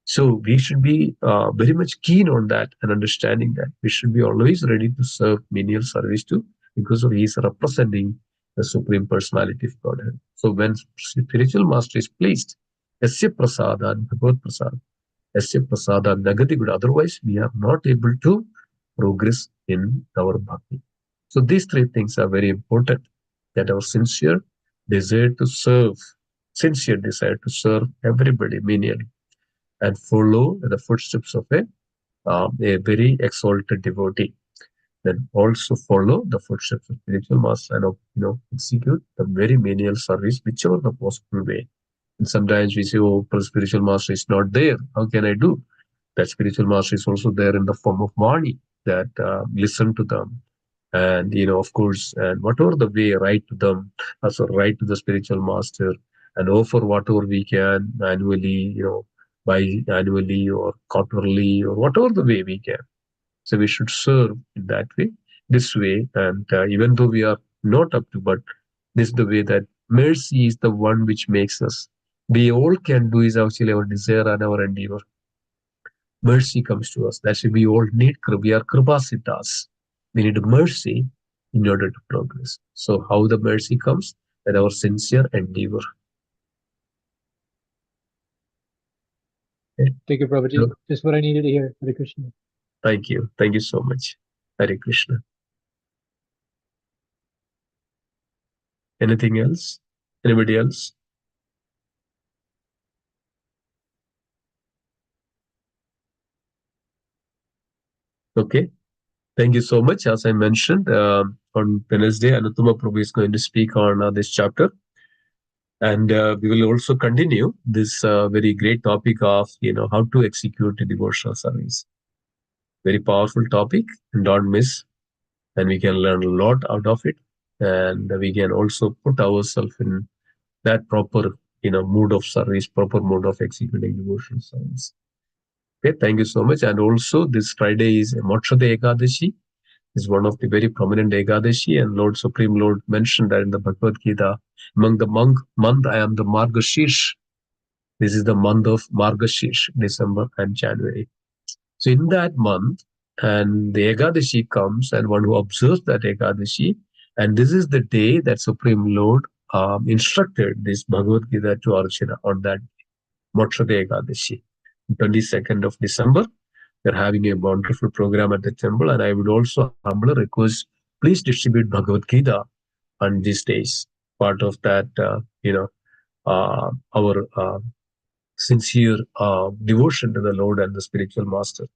So we should be very much keen on that and understanding that we should be always ready to serve menial service too, because he is representing the Supreme Personality of Godhead. So when spiritual master is pleased, Asya Prasada and Bhagavad Prasad, Asya Prasada Nagati Good. Otherwise, we are not able to progress in our bhakti. So these three things are very important, that our sincere desire to serve, sincere desire to serve everybody menially, and follow the footsteps of a very exalted devotee. Then also follow the footsteps of spiritual master and execute the very menial service, whichever the possible way. And sometimes we say, oh, spiritual master is not there. How can I do? That spiritual master is also there in the form of Vani, that listen to them. And, of course, and whatever the way, write to them, also write to the spiritual master and offer whatever we can annually, biannually or quarterly or whatever the way we can. So we should serve in that way, this way. And even though we are not up to, but this is the way that mercy is the one which makes us. We all can do is actually our desire and our endeavor. Mercy comes to us. That's why we all need, we are kripasiddhas. We need mercy in order to progress. So how the mercy comes? That our sincere endeavor. Okay. Thank you, Prabhuji. So, Just what I needed to hear. Hare Krishna. thank you. Thank you so much. Hare Krishna. Anything else? Anybody else? Okay. Thank you so much. As I mentioned, on Wednesday, Anuttama Prabhu is going to speak on this chapter. And we will also continue this very great topic of, how to execute a devotional service. Very powerful topic, and don't miss. And we can learn a lot out of it. And we can also put ourselves in that proper, mood of service, proper mode of executing devotional service. Okay, thank you so much. And also, this Friday is Mokshada Ekadashi, is one of the very prominent Ekadashi, and Lord Supreme Lord mentioned that in the Bhagavad Gita, among the month I am the Margashish. This is the month of Margashish, December and January. So in that month, and the Ekadashi comes, and one who observes that Ekadashi, and this is the day that Supreme Lord instructed this Bhagavad Gita to Arjuna on that Mokshada Ekadashi, 22nd of December. We're having a wonderful program at the temple, and I would also humbly request, please distribute Bhagavad Gita on these days. Part of that, our sincere devotion to the Lord and the spiritual master.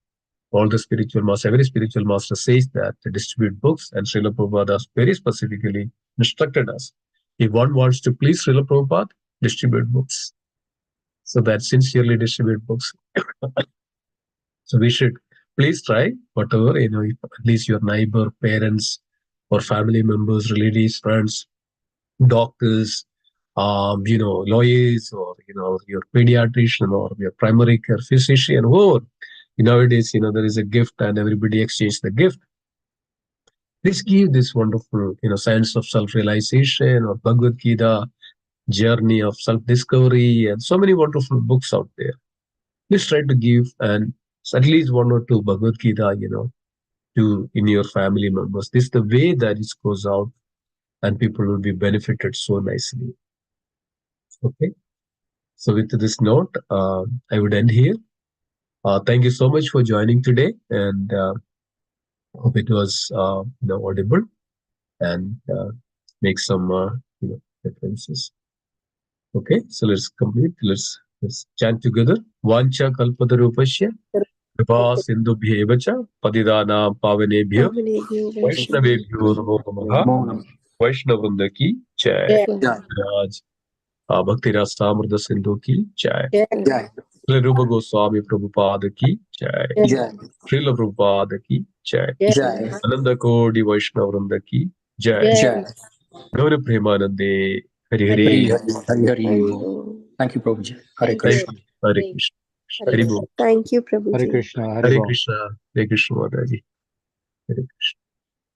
All the spiritual master, every spiritual master says that to distribute books, and Srila Prabhupada very specifically instructed us. If one wants to please Srila Prabhupada, distribute books. So that sincerely distribute books. So we should please try whatever, if at least your neighbor, parents, or family members, relatives, friends, doctors, lawyers, or, your pediatrician, or your primary care physician, or nowadays, there is a gift and everybody exchanges the gift. Please give this wonderful, science of self-realization or Bhagavad Gita, journey of self-discovery, and so many wonderful books out there. Please try to give and at least one or two Bhagavad Gita, to in your family members. This is the way that it goes out, and people will be benefited so nicely. Okay. So with this note, I would end here. Thank you so much for joining today, and hope it was audible and make some differences. Okay, so let's complete. Let's chant together. Vancha kalpatarupasya kripa sindhubhyev cha padidana pavanebhyo vaishnavebhyo namo namaha. Vaishnavrinda ki jai. Raj Bhakti Rasamrita Sindhu ki jai. Srila Rupa Goswami Prabhupada ki jai. Srila Prabhupada ki jai. Ananda Kodi Vaishnavrinda ki jai. Gaura Premanande Hari Hari. Thank you, Prabhuji. Hare Krishna. Hare Krishna. Hari Bol. Thank you, Prabhuji. Hare Krishna. Hare Krishna. Hare Krishna Mataji. Hare Krishna.